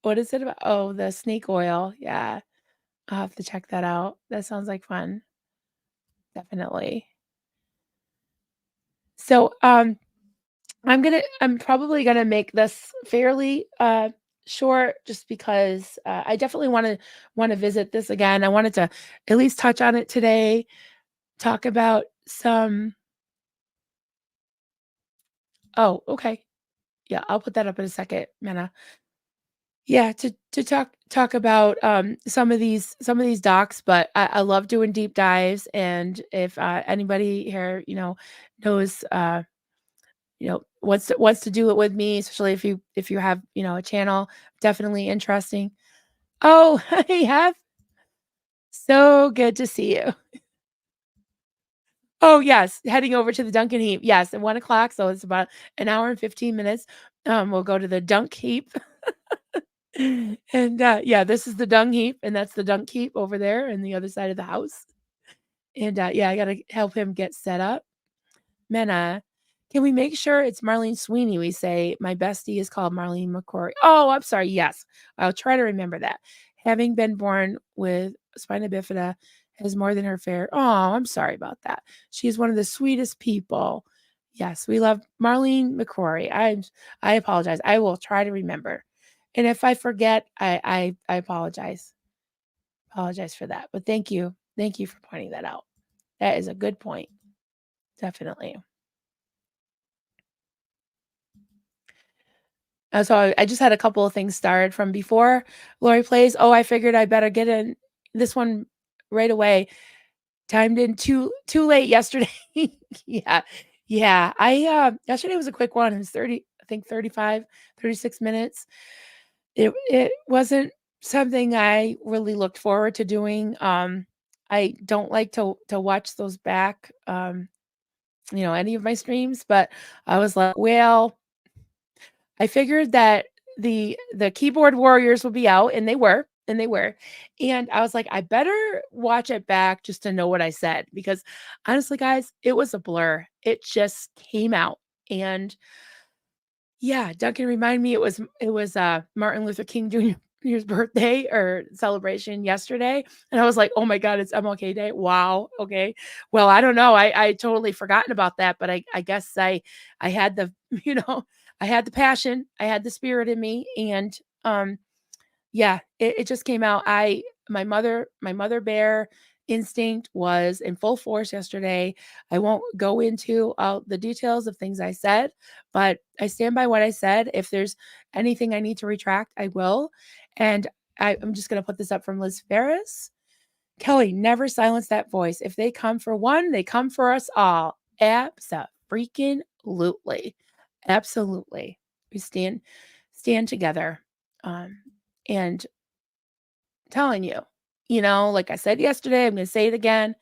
what is it about? Oh, the snake oil, yeah. I'll have to check that out. That sounds like fun. Definitely. So, I'm probably gonna make this fairly, short just because, I definitely wanna visit this again. I wanted to at least touch on it today. talk about some. Oh, okay. Yeah, I'll put that up in a second, Mena. Yeah, to talk about, some of these docs, but I love doing deep dives, and if, anybody here, knows, wants to do it with me, especially if you have, a channel, definitely interesting. Oh, I have? So good to see you. Oh, yes, heading over to the Dunkin' Heap, yes, at 1 o'clock, so it's about an hour and 15 minutes. We'll go to the Dunk Heap. And, yeah, this is the dung heap, and that's the dunk heap over there in the other side of the house. And, yeah, I gotta help him get set up. Mena, can we make sure it's Marlene Sweeney? We say, "My bestie is called Marlene McCory." Oh, I'm sorry, yes. I'll try to remember that. Having been born with spina bifida has more than her fair. Oh, I'm sorry about that. She's one of the sweetest people. Yes, we love Marlene McCrory. I apologize. I will try to remember. And if I forget, I apologize. Apologize for that. But thank you. Thank you for pointing that out. That is a good point. Definitely. So I just had a couple of things started from before Lori plays. Oh, I figured I better get in this one right away. Timed in too late yesterday. Yeah. Yeah. Yesterday was a quick one. It was 30, I think 35, 36 minutes. It wasn't something I really looked forward to doing. I don't like to watch those back, any of my streams, but I was like, well, I figured that the keyboard warriors would be out, and they were, and they were. And I was like, I better watch it back just to know what I said because honestly, guys, it was a blur. It just came out. And yeah, Duncan reminded me it was Martin Luther King Jr.'s birthday or celebration yesterday. And I was like, oh my God, it's MLK Day. Wow. Okay. Well, I don't know. I totally forgotten about that, but I guess I had the, I had the passion, I had the spirit in me. And yeah, it just came out. My mother bear instinct was in full force yesterday. I won't go into all the details of things I said, but I stand by what I said. If there's anything I need to retract, I will. And I'm just going to put this up from Liz Ferris. Kelly, never silence that voice. If they come for one, they come for us all. Abso-freaking-lutely. Absolutely. We stand together. Um, and telling you, like I said yesterday, I'm going to say it again.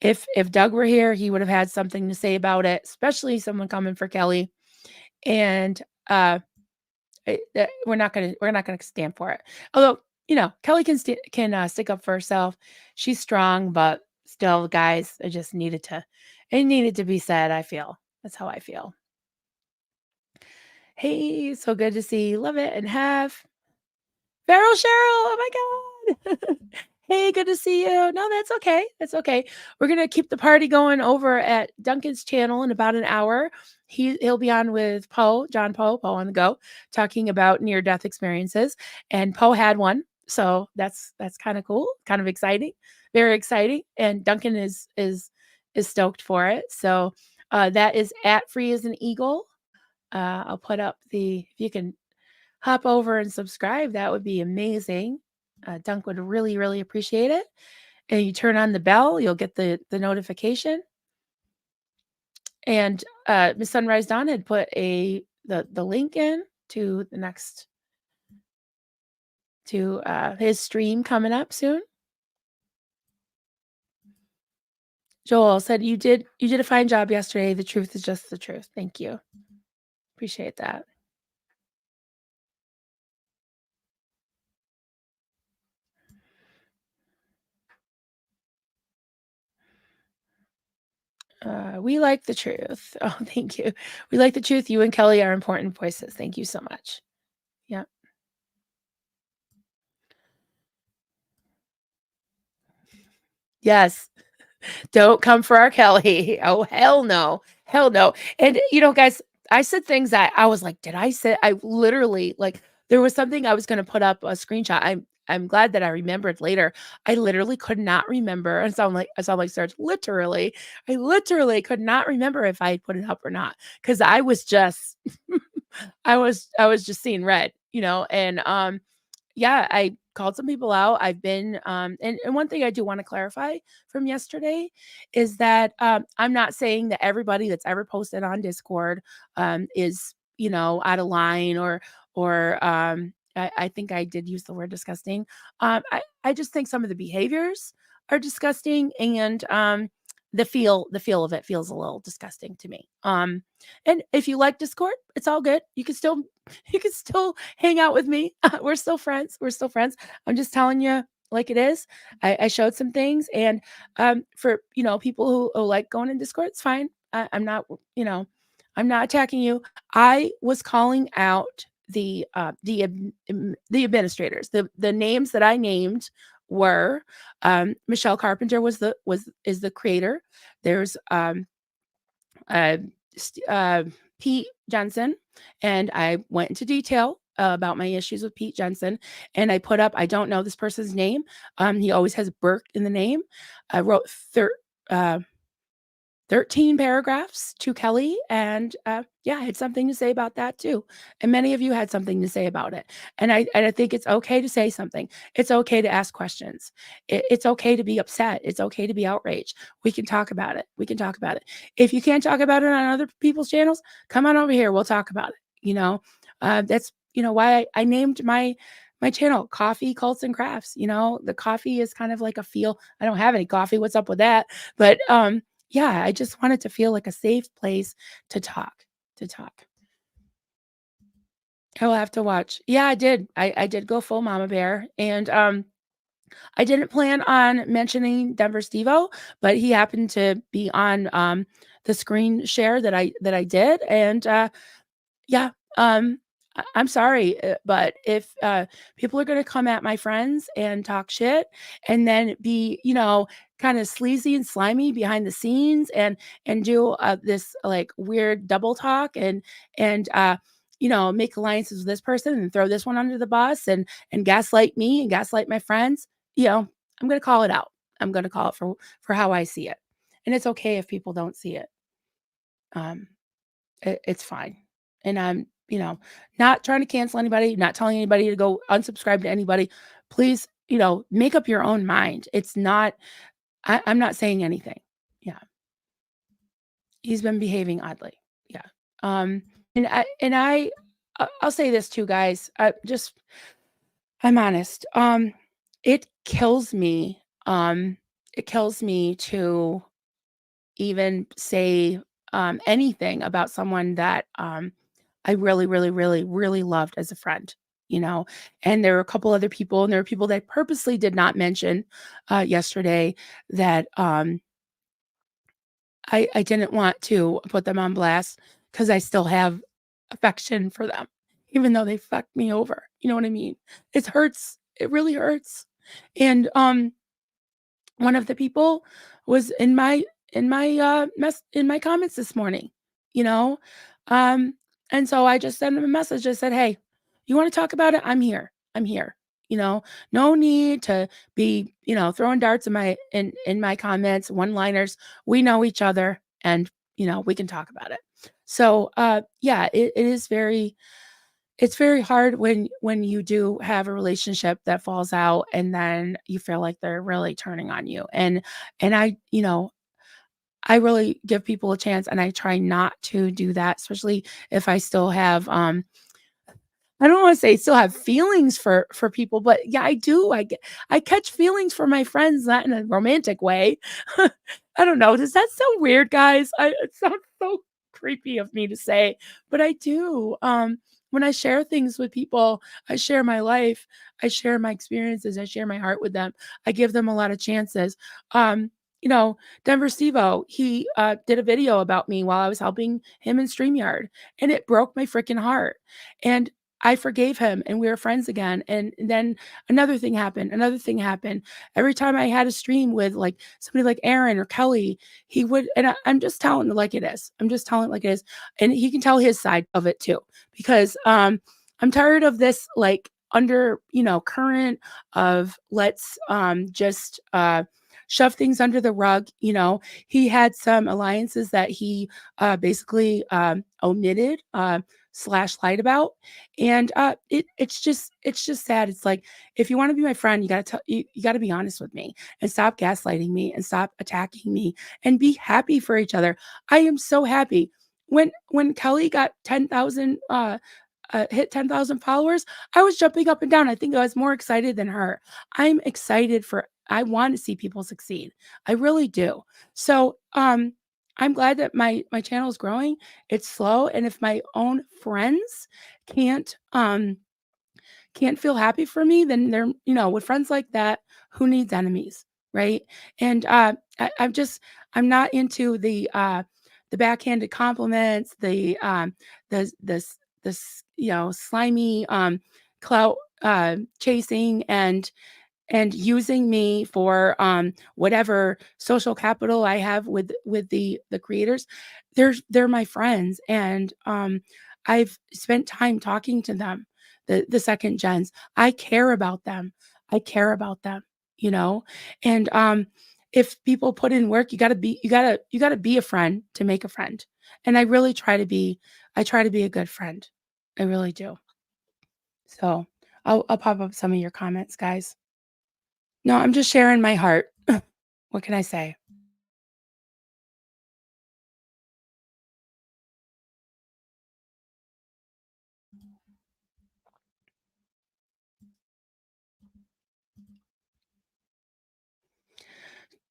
If Doug were here, he would have had something to say about it, especially someone coming for Kelly. And we're not gonna stand for it. Although Kelly can stick up for herself. She's strong, but still, guys, it needed to be said. I feel that's how I feel. Hey, so good to see. Love it and have. Farrell Cheryl, oh my god. Hey, good to see you. No, that's okay. That's okay. We're gonna keep the party going over at Duncan's channel in about an hour. He'll be on with John Poe on the go, talking about near-death experiences. And Poe had one, so that's kind of cool, kind of exciting, very exciting. And Duncan is stoked for it. So that is at Free as an Eagle. I'll put up if you can hop over and subscribe. That would be amazing. Dunk would really, really appreciate it. And you turn on the bell, you'll get the notification. And Miss Sunrise Dawn had put the link in to the next to his stream coming up soon. Joel said you did a fine job yesterday. The truth is just the truth. Thank you. Appreciate that. We like the truth. Oh, thank you. We like the truth. You and Kelly are important voices. Thank you so much. Yeah. Yes. Don't come for our Kelly. Oh, hell no. Hell no. And, guys, I said things that I was like, did I say? I literally, like, there was something I was going to put up a screenshot. I'm glad that I remembered later. I literally could not remember. I sound like Serge. Literally, I literally could not remember if I had put it up or not because I was just, I was just seeing red, and yeah, I called some people out. I've been, and one thing I do want to clarify from yesterday is that I'm not saying that everybody that's ever posted on Discord is, out of line or I think I did use the word disgusting. I just think some of the behaviors are disgusting, and the feel of it feels a little disgusting to me. And if you like Discord, it's all good. You can still you can still hang out with me. We're still friends. We're still friends. I'm just telling you like it is. I showed some things, and for people who like going in Discord, it's fine. I'm not, I'm not attacking you. I was calling out the administrators. The names that I named were Michelle Carpenter is the creator. There's uh, Pete Jensen, and I went into detail about my issues with Pete Jensen, and I put up, I don't know this person's name. He always has Burke in the name. I wrote uh, 13 paragraphs to Kelly, and yeah, I had something to say about that too. And many of you had something to say about it. And I think it's okay to say something. It's okay to ask questions. It's okay to be upset. It's okay to be outraged. We can talk about it. We can talk about it. If you can't talk about it on other people's channels, come on over here. We'll talk about it. That's why I named my channel Coffee Cults and Crafts. The coffee is kind of like a feel. I don't have any coffee. What's up with that? But yeah, I just want it to feel like a safe place to talk. I will have to watch. Yeah, I did. I did go full mama bear, and I didn't plan on mentioning Denver Stevo, but he happened to be on the screen share that I did, and yeah, I'm sorry, but if people are going to come at my friends and talk shit, and then be, kind of sleazy and slimy behind the scenes, and do this like weird double talk, and make alliances with this person and throw this one under the bus, and gaslight me and gaslight my friends, I'm going to call it out. I'm going to call it for how I see it, and it's okay if people don't see it. Um, it's fine. And I'm, not trying to cancel anybody, not telling anybody to go unsubscribe to anybody. Please, make up your own mind. It's not, I'm not saying anything. Yeah. He's been behaving oddly. Yeah. Um, I'll say this too, guys. I'm honest. It kills me. It kills me to even say anything about someone that I really, really, really, really loved as a friend, you know. And there were a couple other people, and there were people that I purposely did not mention yesterday that I didn't want to put them on blast because I still have affection for them, even though they fucked me over. You know what I mean? It hurts. It really hurts. And one of the people was in my comments this morning, you know? Um, and so I just sent him a message. I said, "Hey, you wanna talk about it? I'm here. I'm here." No need to be, throwing darts in my comments, one-liners. We know each other, and, we can talk about it. So, yeah, it is very it's very hard when you do have a relationship that falls out, and then you feel like they're really turning on you. And I really give people a chance, and I try not to do that, especially if I still have I don't wanna say still have feelings for people, but yeah, I do. I catch feelings for my friends, not in a romantic way. I don't know. Does that sound weird, guys? It sounds so creepy of me to say, but I do. When I share things with people, I share my life, I share my experiences, I share my heart with them. I give them a lot of chances. Um, you know, Denver Stevo, he did a video about me while I was helping him in StreamYard, and it broke my freaking heart. And I forgave him, and we were friends again. And then another thing happened. Another thing happened. Every time I had a stream with like somebody like Aaron or Kelly, he would, and I'm just telling it like it is. I'm just telling it like it is. And he can tell his side of it too, because I'm tired of this like under, current of let's just shove things under the rug. He had some alliances that he basically omitted slash lied about, and it's just sad. It's like, if you want to be my friend, you got to be honest with me and stop gaslighting me and stop attacking me and be happy for each other. I am so happy when Kelly got 10,000 hit 10,000 followers. I was jumping up and down. I think I was more excited than her. I want to see people succeed. I really do. So, I'm glad that my channel is growing. It's slow, and if my own friends can't um can't feel happy for me, then with friends like that, who needs enemies, right? And I'm not into the backhanded compliments, this slimy clout chasing and using me for whatever social capital I have with the creators. They're my friends, and I've spent time talking to them, the second gens. I care about them. I care about them, you know? And if people put in work, you gotta be a friend to make a friend. And I try to be a good friend. I really do. So I'll pop up some of your comments, guys. No, I'm just sharing my heart. What can I say?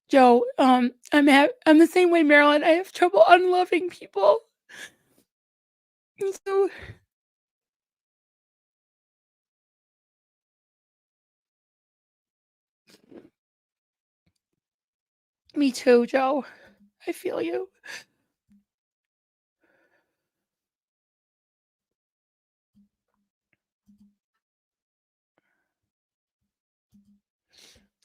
Joe, I'm the same way, Marilyn. I have trouble unloving people. And so me too, Joe. I feel you.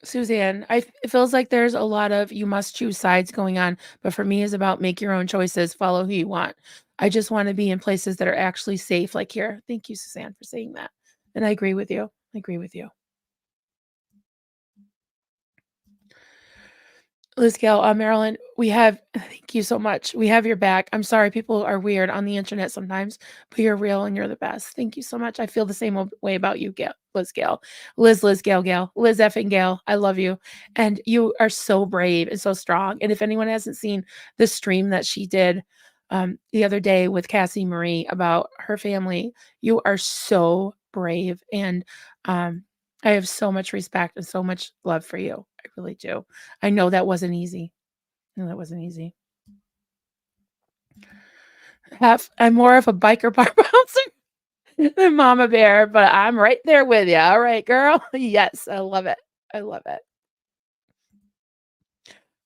Suzanne, it feels like there's a lot of you must choose sides going on, but for me, it's about make your own choices, follow who you want. I just want to be in places that are actually safe, like here. Thank you, Suzanne, for saying that. And I agree with you. I agree with you. Liz Gale, Marilyn, thank you so much. We have your back. I'm sorry, people are weird on the internet sometimes, but you're real and you're the best. Thank you so much. I feel the same way about you, Gail, Liz Gale. Liz Gale, Gale, Liz effing Gale. I love you. And you are so brave and so strong. And if anyone hasn't seen the stream that she did the other day with Cassie Marie about her family, you are so brave. And I have so much respect and so much love for you. I really do. I know that wasn't easy. No, that wasn't easy. I'm more of a biker bar bouncer than Mama Bear, but I'm right there with you. All right, girl. Yes, I love it. I love it.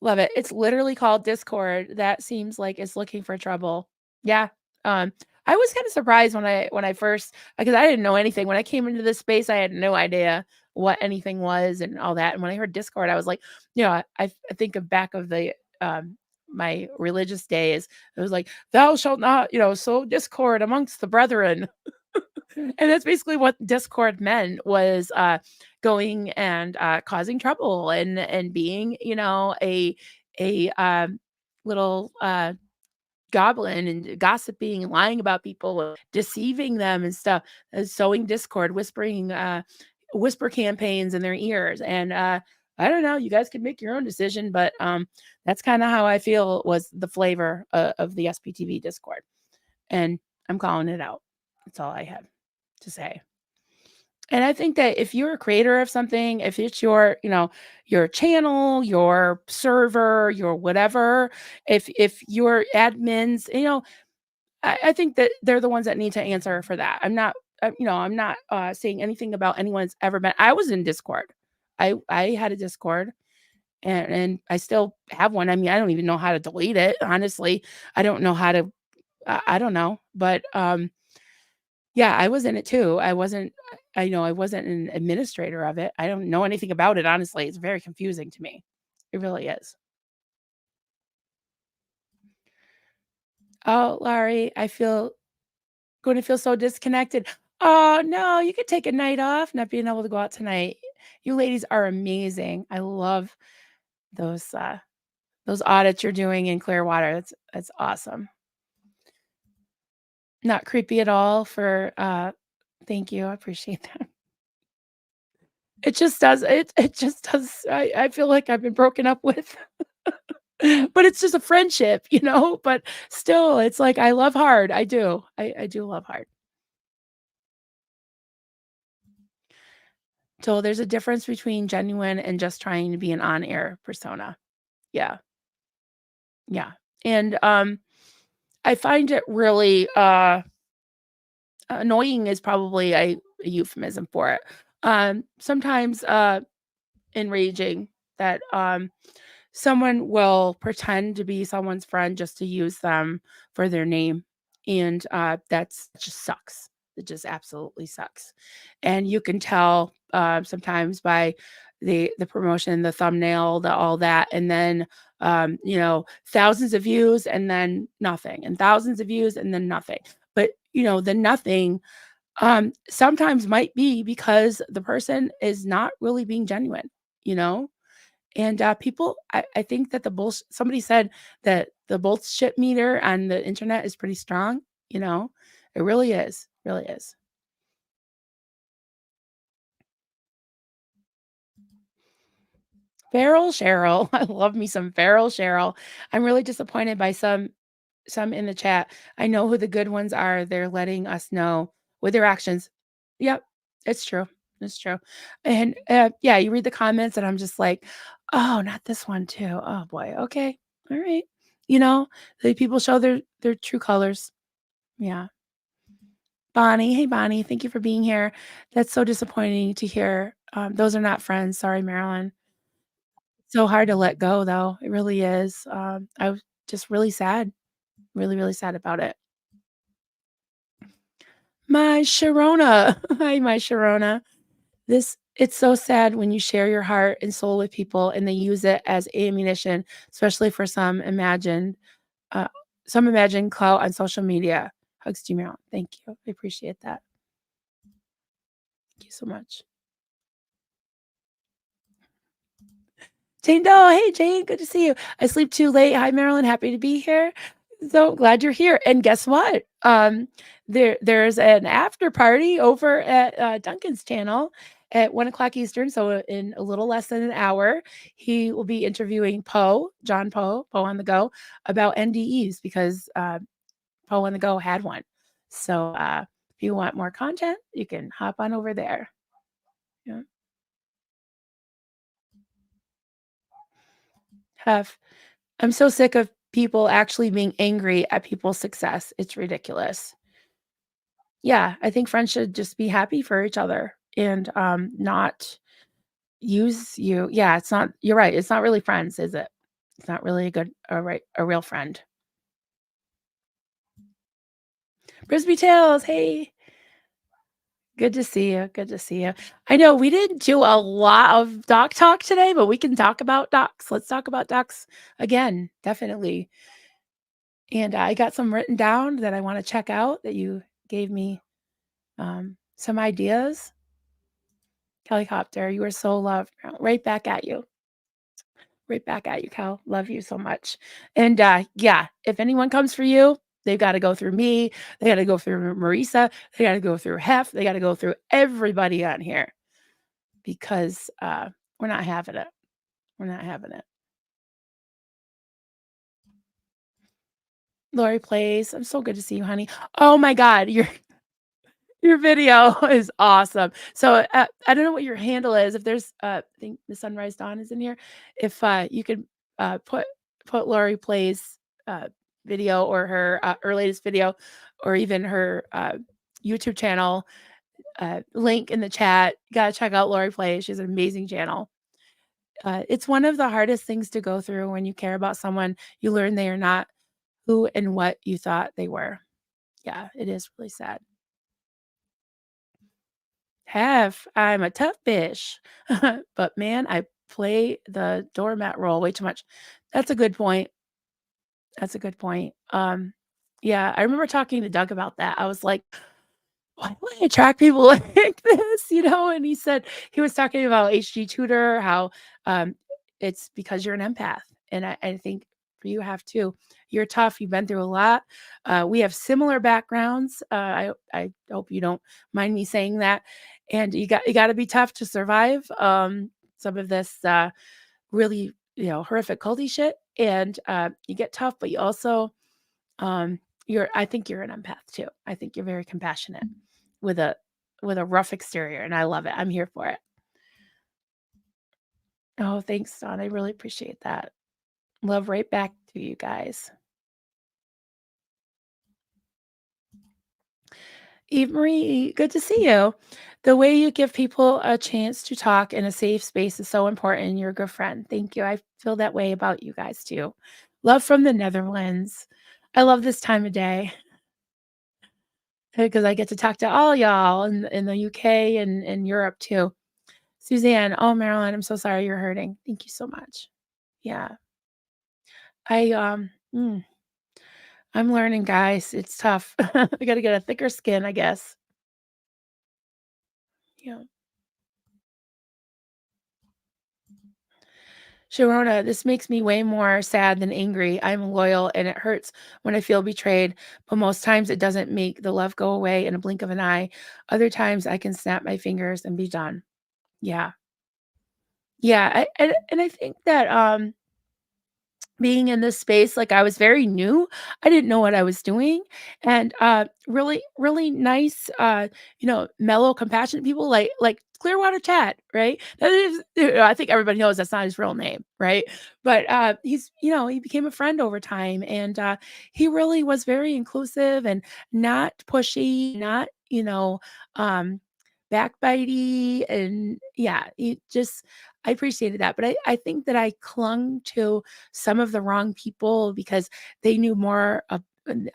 Love it. It's literally called Discord. That seems like it's looking for trouble. Yeah. Um, I was kind of surprised when I first, because I didn't know anything. When I came into this space, I had no idea what anything was and all that. And when I heard Discord, I was like, I think of back of the my religious days. It was like, thou shalt not, sow discord amongst the brethren. And that's basically what Discord meant, was going and causing trouble and being, a little goblin and gossiping and lying about people, deceiving them and stuff, sowing discord, whispering whisper campaigns in their ears. And I don't know, you guys can make your own decision, but that's kind of how I feel was the flavor of the SPTV Discord. And I'm calling it out. That's all I have to say. And I think that if you're a creator of something, if it's your channel, your server, your whatever, if your admins, I think that they're the ones that need to answer for that. I'm not saying anything about anyone that's ever been. I was in Discord. I had a Discord, and I still have one. I mean, I don't even know how to delete it. Honestly, I don't know how to. I don't know, but yeah, I was in it too. I wasn't an administrator of it. I don't know anything about it, honestly. It's very confusing to me. It really is. Oh, Larry, I feel going to feel so disconnected. Oh, no, you could take a night off, not being able to go out tonight. You ladies are amazing. I love those audits you're doing in Clearwater. That's awesome. Not creepy at all for, thank you, I appreciate that. It just does I feel like I've been broken up with, but it's just a friendship, but still, it's like I love hard, I do. I do love hard. So there's a difference between genuine and just trying to be an on-air persona. Yeah, yeah, and, I find it really, annoying is probably a euphemism for it. Sometimes, enraging that, someone will pretend to be someone's friend just to use them for their name, and, that's just sucks. It just absolutely sucks, and you can tell, sometimes by the promotion, the thumbnail, the all that, and then, thousands of views and then nothing, and thousands of views and then nothing. But, the nothing, sometimes might be because the person is not really being genuine, you know? And, people I think that the bullsh somebody said that the bullshit meter on the internet is pretty strong, you know? It really is. Feral Cheryl, I love me some Feral Cheryl. I'm really disappointed by some in the chat. I know who the good ones are, they're letting us know with their actions. Yep, it's true, it's true. And, yeah, you read the comments and I'm just like, "Oh, not this one too. Oh boy, okay, alright." You know, the people show their true colors. Yeah. Bonnie, hey, Bonnie, thank you for being here. That's so disappointing to hear. Those are not friends. Sorry, Marilyn. So hard to let go, though. It really is. I was just really sad, really, really sad about it. My Sharona. Hi, my Sharona. It's so sad when you share your heart and soul with people and they use it as ammunition, especially for uh, some imagined clout on social media. Hugs to you, Marilyn. Thank you. I appreciate that. Thank you so much. Jane Doe, hey Jane, good to see you. I sleep too late. Hi Marilyn, happy to be here. So glad you're here. And guess what? There's an after party over at Duncan's channel at 1 o'clock Eastern. So in a little less than an hour, he will be interviewing John Poe on the Go, about NDEs because Poe on the Go had one. So if you want more content, you can hop on over there. Yeah. Have I'm so sick of people actually being angry at people's success. It's ridiculous. Yeah, I think friends should just be happy for each other and, not use you. Yeah, it's not you're right, it's not really friends, is it? It's not really a real friend. Frisbee Tales, hey, good to see you, good to see you. I know we didn't do a lot of doc talk today, but we can talk about docs. Let's talk about docs again, definitely. And I got some written down that I wanna check out that you gave me, some ideas. Helicopter, you are so loved. Right back at you. Right back at you, Cal. Love you so much. And, yeah, if anyone comes for you, they've gotta go through me, they gotta go through Marisa, they gotta go through Hef, they gotta go through everybody on here because, we're not having it. We're not having it. Lori Plays, I'm so good to see you, honey. Oh my god, your video is awesome. So, I don't know what your handle is. If there's, I think the Sunrise Dawn is in here. If, you could, put Lori Plays, uh, video or her latest video or even her, YouTube channel, link in the chat. You gotta check out Lori Plays. She has an amazing channel. It's one of the hardest things to go through when you care about someone. You learn they are not who and what you thought they were. Yeah, it is really sad. Have. I'm a tough bitch. But man, I play the doormat role way too much. That's a good point. That's a good point. Yeah, I remember talking to Doug about that. I was like, why do I attract people like this? And he said he was talking about HG Tutor, how it's because you're an empath. And I think for you have too. You're tough. You've been through a lot. We have similar backgrounds. I hope you don't mind me saying that. And you got to be tough to survive some of this really horrific culty shit. And you get tough, but you also I think you're an empath too. I think you're very compassionate with a rough exterior, and I love it. I'm here for it. Oh, thanks, Don. I really appreciate that. Love right back to you guys. Eve Marie, good to see you. The way you give people a chance to talk in a safe space is so important. You're a good friend. Thank you. I feel that way about you guys too. Love from the Netherlands. I love this time of day because I get to talk to all y'all in the UK and Europe too. Suzanne, oh, Marilyn, I'm so sorry you're hurting. Thank you so much. Yeah. I, I'm learning, guys. It's tough. I gotta get a thicker skin, I guess. Yeah. Sharona, this makes me way more sad than angry. I'm loyal and it hurts when I feel betrayed, but most times it doesn't make the love go away in a blink of an eye. Other times I can snap my fingers and be done. Yeah. Yeah. And I think that being in this space, like, I was very new. I didn't know what I was doing, and, really, really nice, mellow, compassionate people like Clearwater Chat, right? That is I think everybody knows that's not his real name, right? But, he became a friend over time, and, he really was very inclusive and not pushy, not, backbitey, and yeah, he just I appreciated that, but I think that I clung to some of the wrong people because they knew more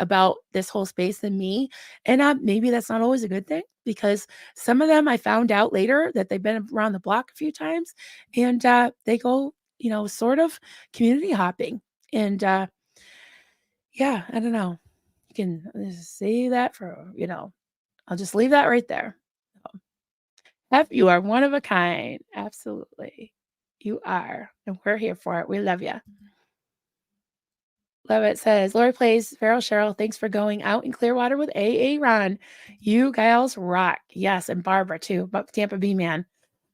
about this whole space than me. And maybe that's not always a good thing because some of them I found out later that they've been around the block a few times and they go, sort of community hopping. And yeah, I don't know. You can say that I'll just leave that right there. So, you are one of a kind. Absolutely. You are. And we're here for it. We love you. Love it. Says Lori plays Feral Cheryl. Thanks for going out in Clearwater with Ron. You gals rock. Yes, and Barbara too. But Tampa B man.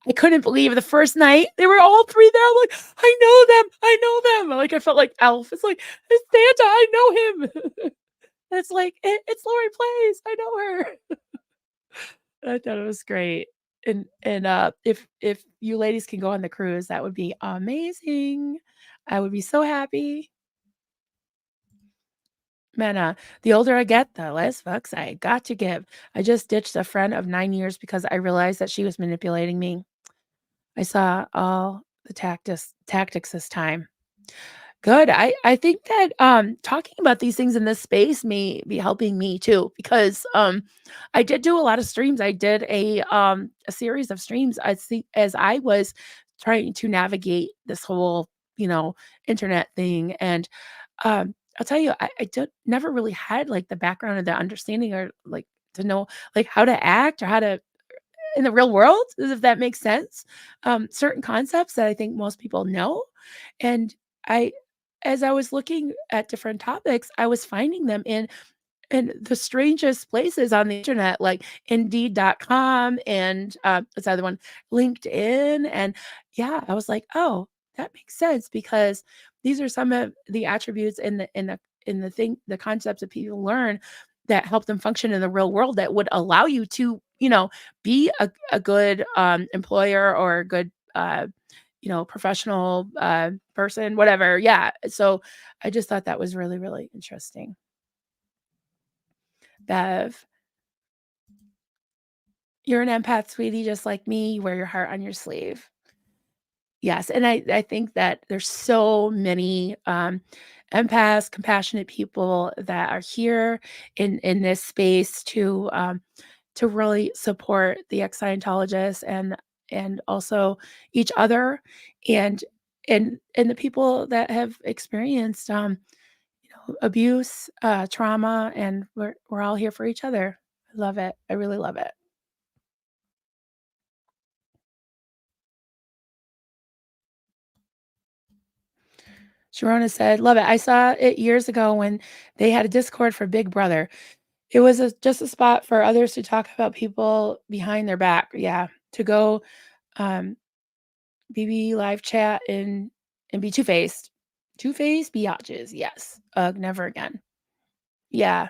I couldn't believe the first night they were all three there. I'm like, I know them. I know them. Like I felt like Elf. It's like it's Santa. I know him. It's like it's Lori plays. I know her. I thought it was great. And if you ladies can go on the cruise, that would be amazing. I would be so happy. Man, the older I get, the less fucks I got to give. I just ditched a friend of 9 years because I realized that she was manipulating me. I saw all the tactics this time. Good. I think that, talking about these things in this space may be helping me too because, I did do a lot of streams. I did a series of streams as I was trying to navigate this whole, internet thing, and, I'll tell you, I don't never really had, like, the background or the understanding or, like, to know, like, how to act or how to in the real world, if that makes sense. Certain concepts that I think most people know. And I, as I was looking at different topics, I was finding them in the strangest places on the internet, like Indeed.com and what's the other one, LinkedIn. And yeah, I was like, oh, that makes sense because these are some of the attributes in the concepts that people learn that help them function in the real world that would allow you to, be a good employer or a good professional person, whatever. Yeah. So I just thought that was really, really interesting. Bev, you're an empath, sweetie, just like me. You wear your heart on your sleeve. Yes, and I think that there's so many, empaths, compassionate people that are here in this space to really support the ex-Scientologists and also each other and and the people that have experienced, abuse, trauma, and we're all here for each other. Love it. I really love it. Sharona said, "Love it. I saw it years ago when they had a Discord for Big Brother. It was just a spot for others to talk about people behind their back. Yeah, to go um, BB live chat and be two-faced. Two-faced biatches. Yes. Never again. Yeah.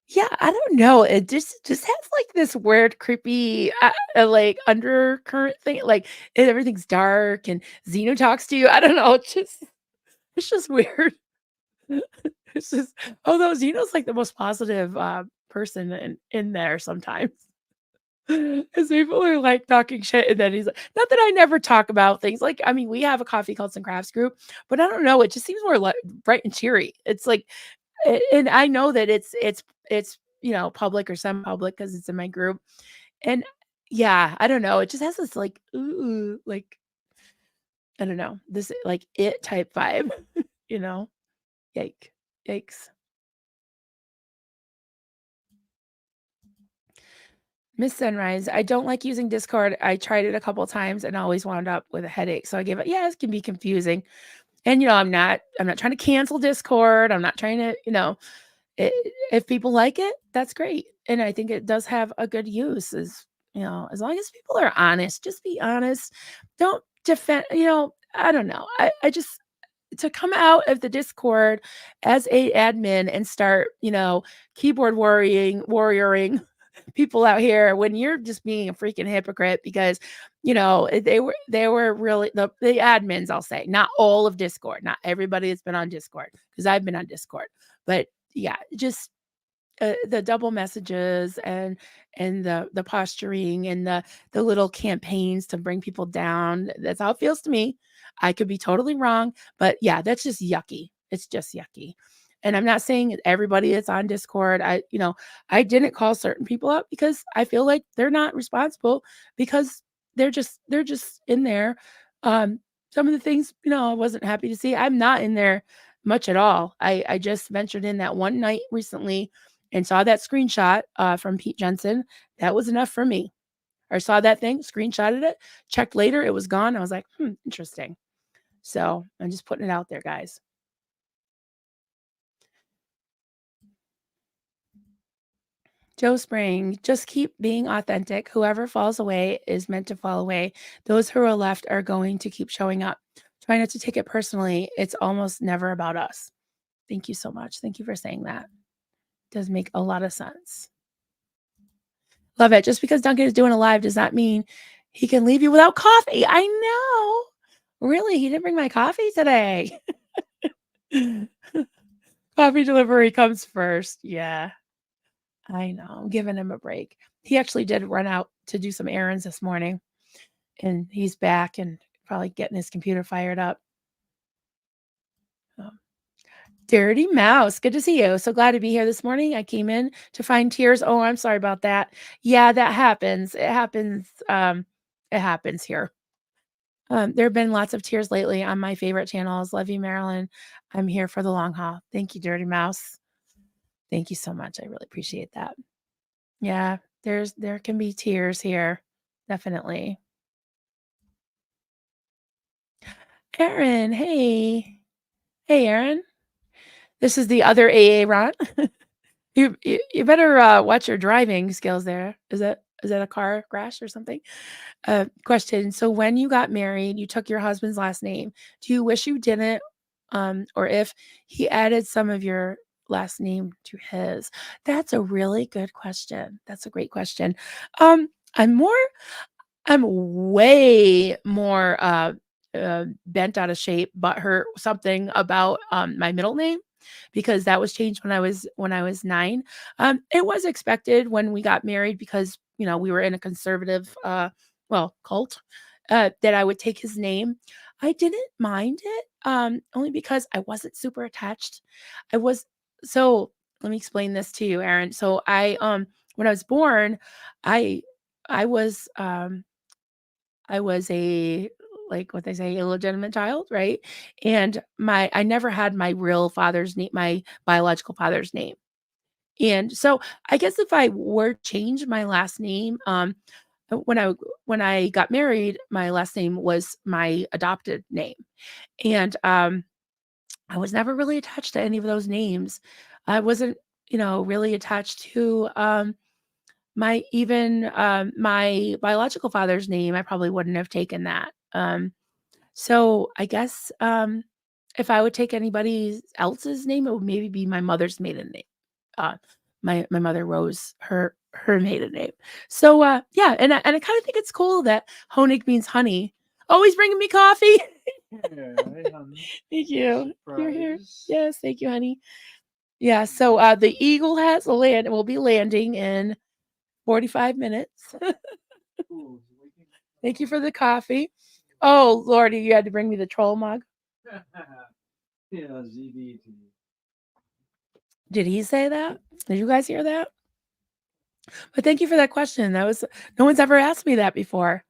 Yeah, I don't know. It just has like this weird, creepy, like undercurrent thing. Like everything's dark and Xeno talks to you. I don't know. It's just weird. It's just although Xeno's like the most positive person in there sometimes. Because people are like talking shit, and then he's like, not that I never talk about things. Like, I mean, we have a coffee cults and crafts group, but I don't know. It just seems more like bright and cheery. It's like, and I know that it's public or semi-public because it's in my group, and yeah, I don't know. It just has this like ooh, like I don't know, this like it type vibe, you know? Yike, yikes. Miss Sunrise, I don't like using Discord. I tried it a couple times and always wound up with a headache. So I gave it. Yeah, it can be confusing. And I'm not trying to cancel Discord. I'm not trying to, I if people like it, that's great. And I think it does have a good use as long as people are honest, just be honest. Don't defend, I don't know. I just to come out of the Discord as a admin and start, keyboard warrioring people out here when you're just being a freaking hypocrite because, they were really the admins, I'll say, not all of Discord, not everybody that's been on Discord, because I've been on Discord. But yeah, just the double messages and the posturing and the little campaigns to bring people down. That's how it feels to me. I could be totally wrong, but yeah, that's just yucky. It's just yucky. And I'm not saying everybody that's on Discord. I didn't call certain people out because I feel like they're not responsible because they're just in there. Some of the things, I wasn't happy to see. I'm not in there much at all. I just ventured in that one night recently and saw that screenshot from Pete Jensen. That was enough for me. I saw that thing, screenshotted it, checked later, it was gone. I was like, interesting. So I'm just putting it out there, guys. Joe Spring, just keep being authentic. Whoever falls away is meant to fall away. Those who are left are going to keep showing up. Try not to take it personally. It's almost never about us. Thank you so much. Thank you for saying that. Does make a lot of sense. Love it. Just because Duncan is doing a live does not mean he can leave you without coffee. I know. Really? He didn't bring my coffee today. Coffee delivery comes first. Yeah, I know. I'm giving him a break. He actually did run out to do some errands this morning, and he's back and probably getting his computer fired up. Um, Dirty Mouse, good to see you. So glad to be here this morning. I came in to find tears. Oh, I'm sorry about that. Yeah, that happens. It happens. It happens here. There have been lots of tears lately on my favorite channels. Love you, Marilyn. I'm here for the long haul. Thank you, Dirty Mouse. Thank you so much. I really appreciate that. Yeah, there can be tears here. Definitely. Aaron, hey. Hey, Aaron. This is the other AA Ron. You better watch your driving skills there. Is that a car crash or something? Question. So when you got married, you took your husband's last name. Do you wish you didn't? Or if he added some of your last name to his? That's a really good question. That's a great question. Um, I'm more I'm way more bent out of shape, but hurt something about my middle name because that was changed when I was 9. It was expected when we got married because we were in a conservative cult that I would take his name. I didn't mind it only because I wasn't super attached. I was so let me explain this to you, Aaron. So I when I was born, I I was I was a like what they say, illegitimate child, right? And I never had my real father's name, my biological father's name. And so I guess if I were to change my last name, when I got married, my last name was my adopted name. And I was never really attached to any of those names. I wasn't, really attached to my biological father's name. I probably wouldn't have taken that. So I guess if I would take anybody else's name, it would maybe be my mother's maiden name. Uh, my mother Rose, her maiden name. So yeah, and I kind of think it's cool that Honig means honey. Always bringing me coffee. Yeah, hey, honey. Thank you. You're here. Surprise. Yes, thank you, honey. Yeah, so the eagle has land will be landing in 45 minutes. Ooh, waking Thank you for the coffee. Oh, Lordy, you had to bring me the troll mug. up. Yeah, ZBT. Did he say that? Did you guys hear that? But thank you for that question. That was no one's ever asked me that before.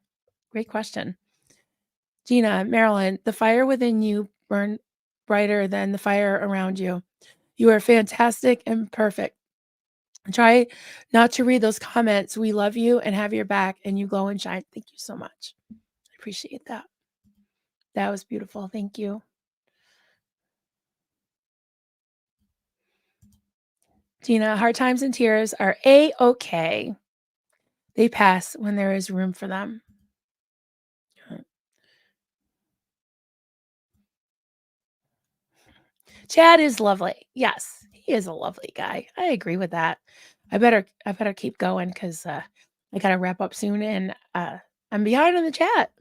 Great question. Gina, Marilyn, the fire within you burned brighter than the fire around you. You are fantastic and perfect. Try not to read those comments. We love you and have your back, and you glow and shine. Thank you so much. I appreciate that. That was beautiful. Thank you. Gina, hard times and tears are A-okay. They pass when there is room for them. Chad is lovely. Yes, he is a lovely guy. I agree with that. I better keep going because I gotta wrap up soon, and I'm behind on the chat.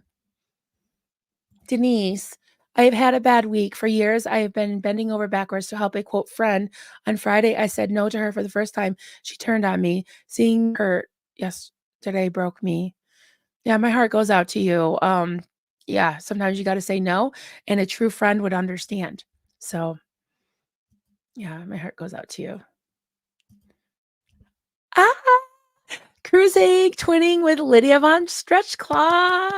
Denise, I have had a bad week. For years, I have been bending over backwards to help a quote friend. On Friday, I said no to her for the first time. She turned on me. Seeing her yesterday broke me. Yeah, my heart goes out to you. Yeah, sometimes you got to say no, and a true friend would understand. So, yeah, my heart goes out to you. Ah, cruising, twinning with Lydia Von Stretchclaw.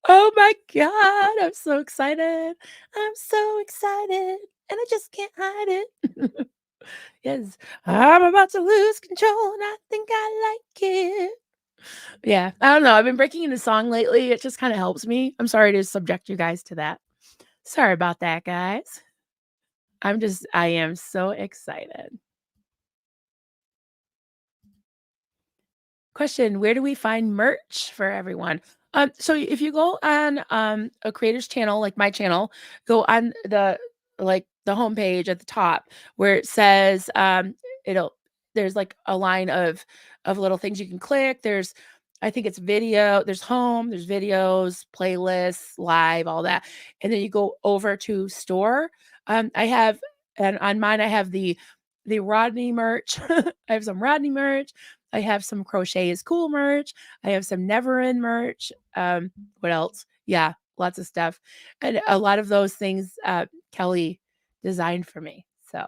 Oh my God, I'm so excited. I'm so excited, and I just can't hide it. Yes, I'm about to lose control, and I think I like it. Yeah, I don't know. I've been breaking into song lately. It just kind of helps me. I'm sorry to subject you guys to that. Sorry about that, guys. I am so excited. Question, where do we find merch for everyone? So if you go on a creator's channel, like my channel, go on the homepage at the top where it says it'll there's like a line of little things you can click. There's I think it's video, there's home, there's videos, playlists, live, all that. And then you go over to store. I have and on mine I have the Rodney merch. I have some Rodney merch. I have some Crochet is Cool merch. I have some Never End merch. What else? Yeah, lots of stuff. And a lot of those things Kelly designed for me. So,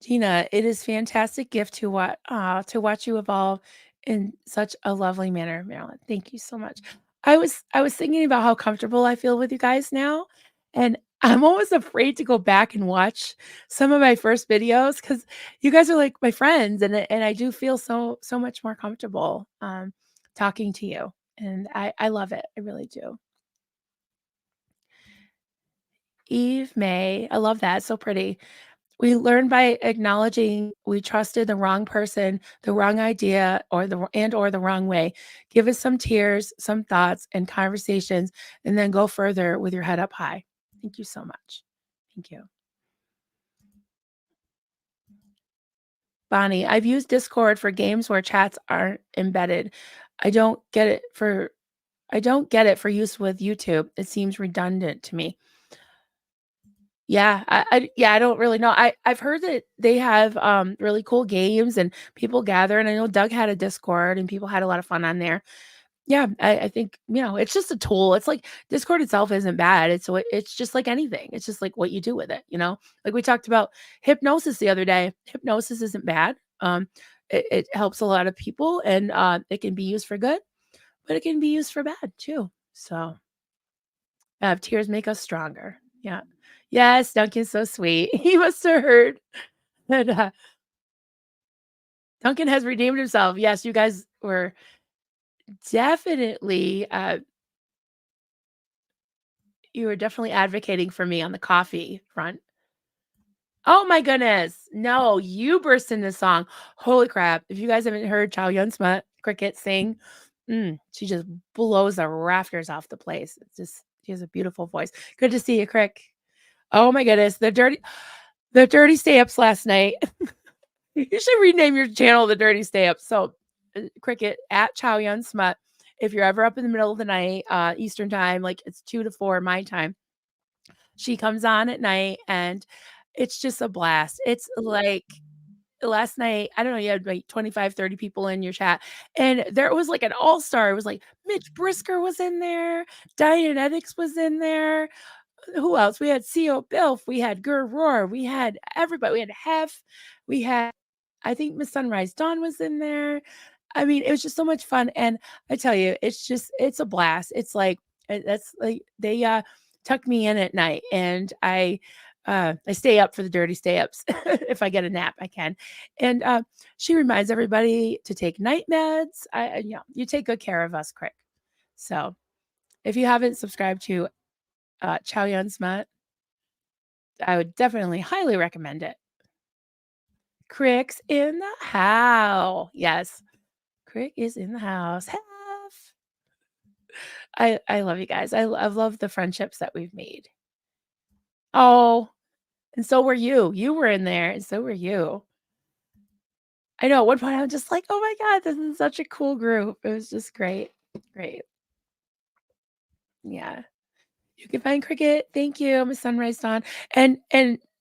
Gina, it is fantastic gift to watch you evolve in such a lovely manner, Marilyn. Thank you so much. I was thinking about how comfortable I feel with you guys now, and I'm almost afraid to go back and watch some of my first videos because you guys are like my friends, and I do feel so much more comfortable talking to you, and I love it. I really do. Eve May, I love that. So pretty. We learn by acknowledging we trusted the wrong person, the wrong idea, or the wrong way. Give us some tears, some thoughts, and conversations, and then go further with your head up high. Thank you so much. Thank you. Bonnie, I've used Discord for games where chats aren't embedded. I don't get it for I don't get it for use with YouTube. It seems redundant to me. Yeah, I don't really know. I've heard that they have, really cool games and people gather, and I know Doug had a Discord and people had a lot of fun on there. Yeah, I think, it's just a tool. It's like Discord itself isn't bad. It's just like anything. It's just like what you do with it, you know? Like we talked about hypnosis the other day. Hypnosis isn't bad. It helps a lot of people and, it can be used for good, but it can be used for bad too. So, tears make us stronger. Yeah. Yes, Duncan's so sweet. He must have heard that, Duncan has redeemed himself. Yes, you guys were definitely, you were definitely advocating for me on the coffee front. Oh my goodness. No, you burst into song. Holy crap. If you guys haven't heard Chow Yun Smut Cricket sing, she just blows the rafters off the place. It's just she has a beautiful voice. Good to see you, Crick. Oh my goodness. The dirty stay-ups last night. You should rename your channel the Dirty Stay-Ups. So Cricket at Chow Yun Smut. If you're ever up in the middle of the night, Eastern time, like it's 2 to 4 my time, she comes on at night and it's just a blast. It's like last night, I don't know, you had like 25, 30 people in your chat, and there was like an all-star. It was like Mitch Brisker was in there, Dianetics was in there. Who else? We had CO Bilf, we had Gur Roar, we had everybody. We had Hef, we had I think Miss Sunrise Dawn was in there. I mean, it was just so much fun, and I tell you, it's a blast. It's like that's like they tuck me in at night, and I stay up for the dirty stay ups. If I get a nap, I can. And she reminds everybody to take night meds. You take good care of us, Crick. So if you haven't subscribed to Chow Yun Smut, I would definitely highly recommend it. Crick's in the house. Yes, Crick is in the house. Half. I love you guys. I love the friendships that we've made. Oh, and so were you. You were in there, and so were you. I know at one point I was just like, "Oh my god, this is such a cool group." It was just great. Great. Yeah. You can find Cricket. Thank you, Miss Sunrise Dawn. And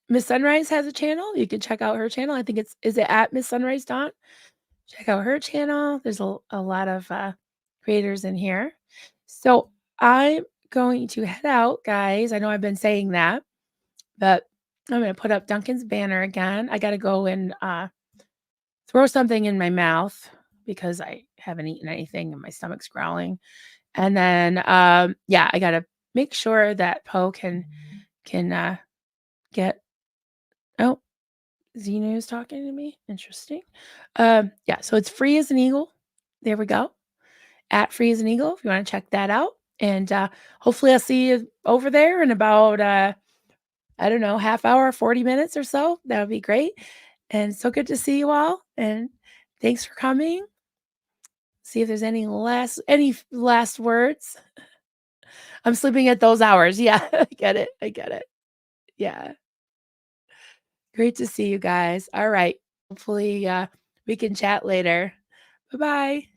Miss Sunrise has a channel. You can check out her channel. I think it's is it at Miss Sunrise Dawn? Check out her channel. There's a lot of creators in here. So I'm going to head out, guys. I know I've been saying that, but I'm gonna put up Duncan's banner again. I gotta go and throw something in my mouth because I haven't eaten anything and my stomach's growling. And then yeah, I gotta make sure that Poe can get oh, Xenu is talking to me. Interesting. Yeah, so it's Free as an Eagle. There we go. At Free as an Eagle, if you want to check that out. And hopefully I'll see you over there in about I don't know, half hour, 40 minutes or so. That would be great. And so good to see you all. And thanks for coming. See if there's any last words. I'm sleeping at those hours. Yeah, I get it. I get it. Yeah. Great to see you guys. All right. Hopefully we can chat later. Bye-bye.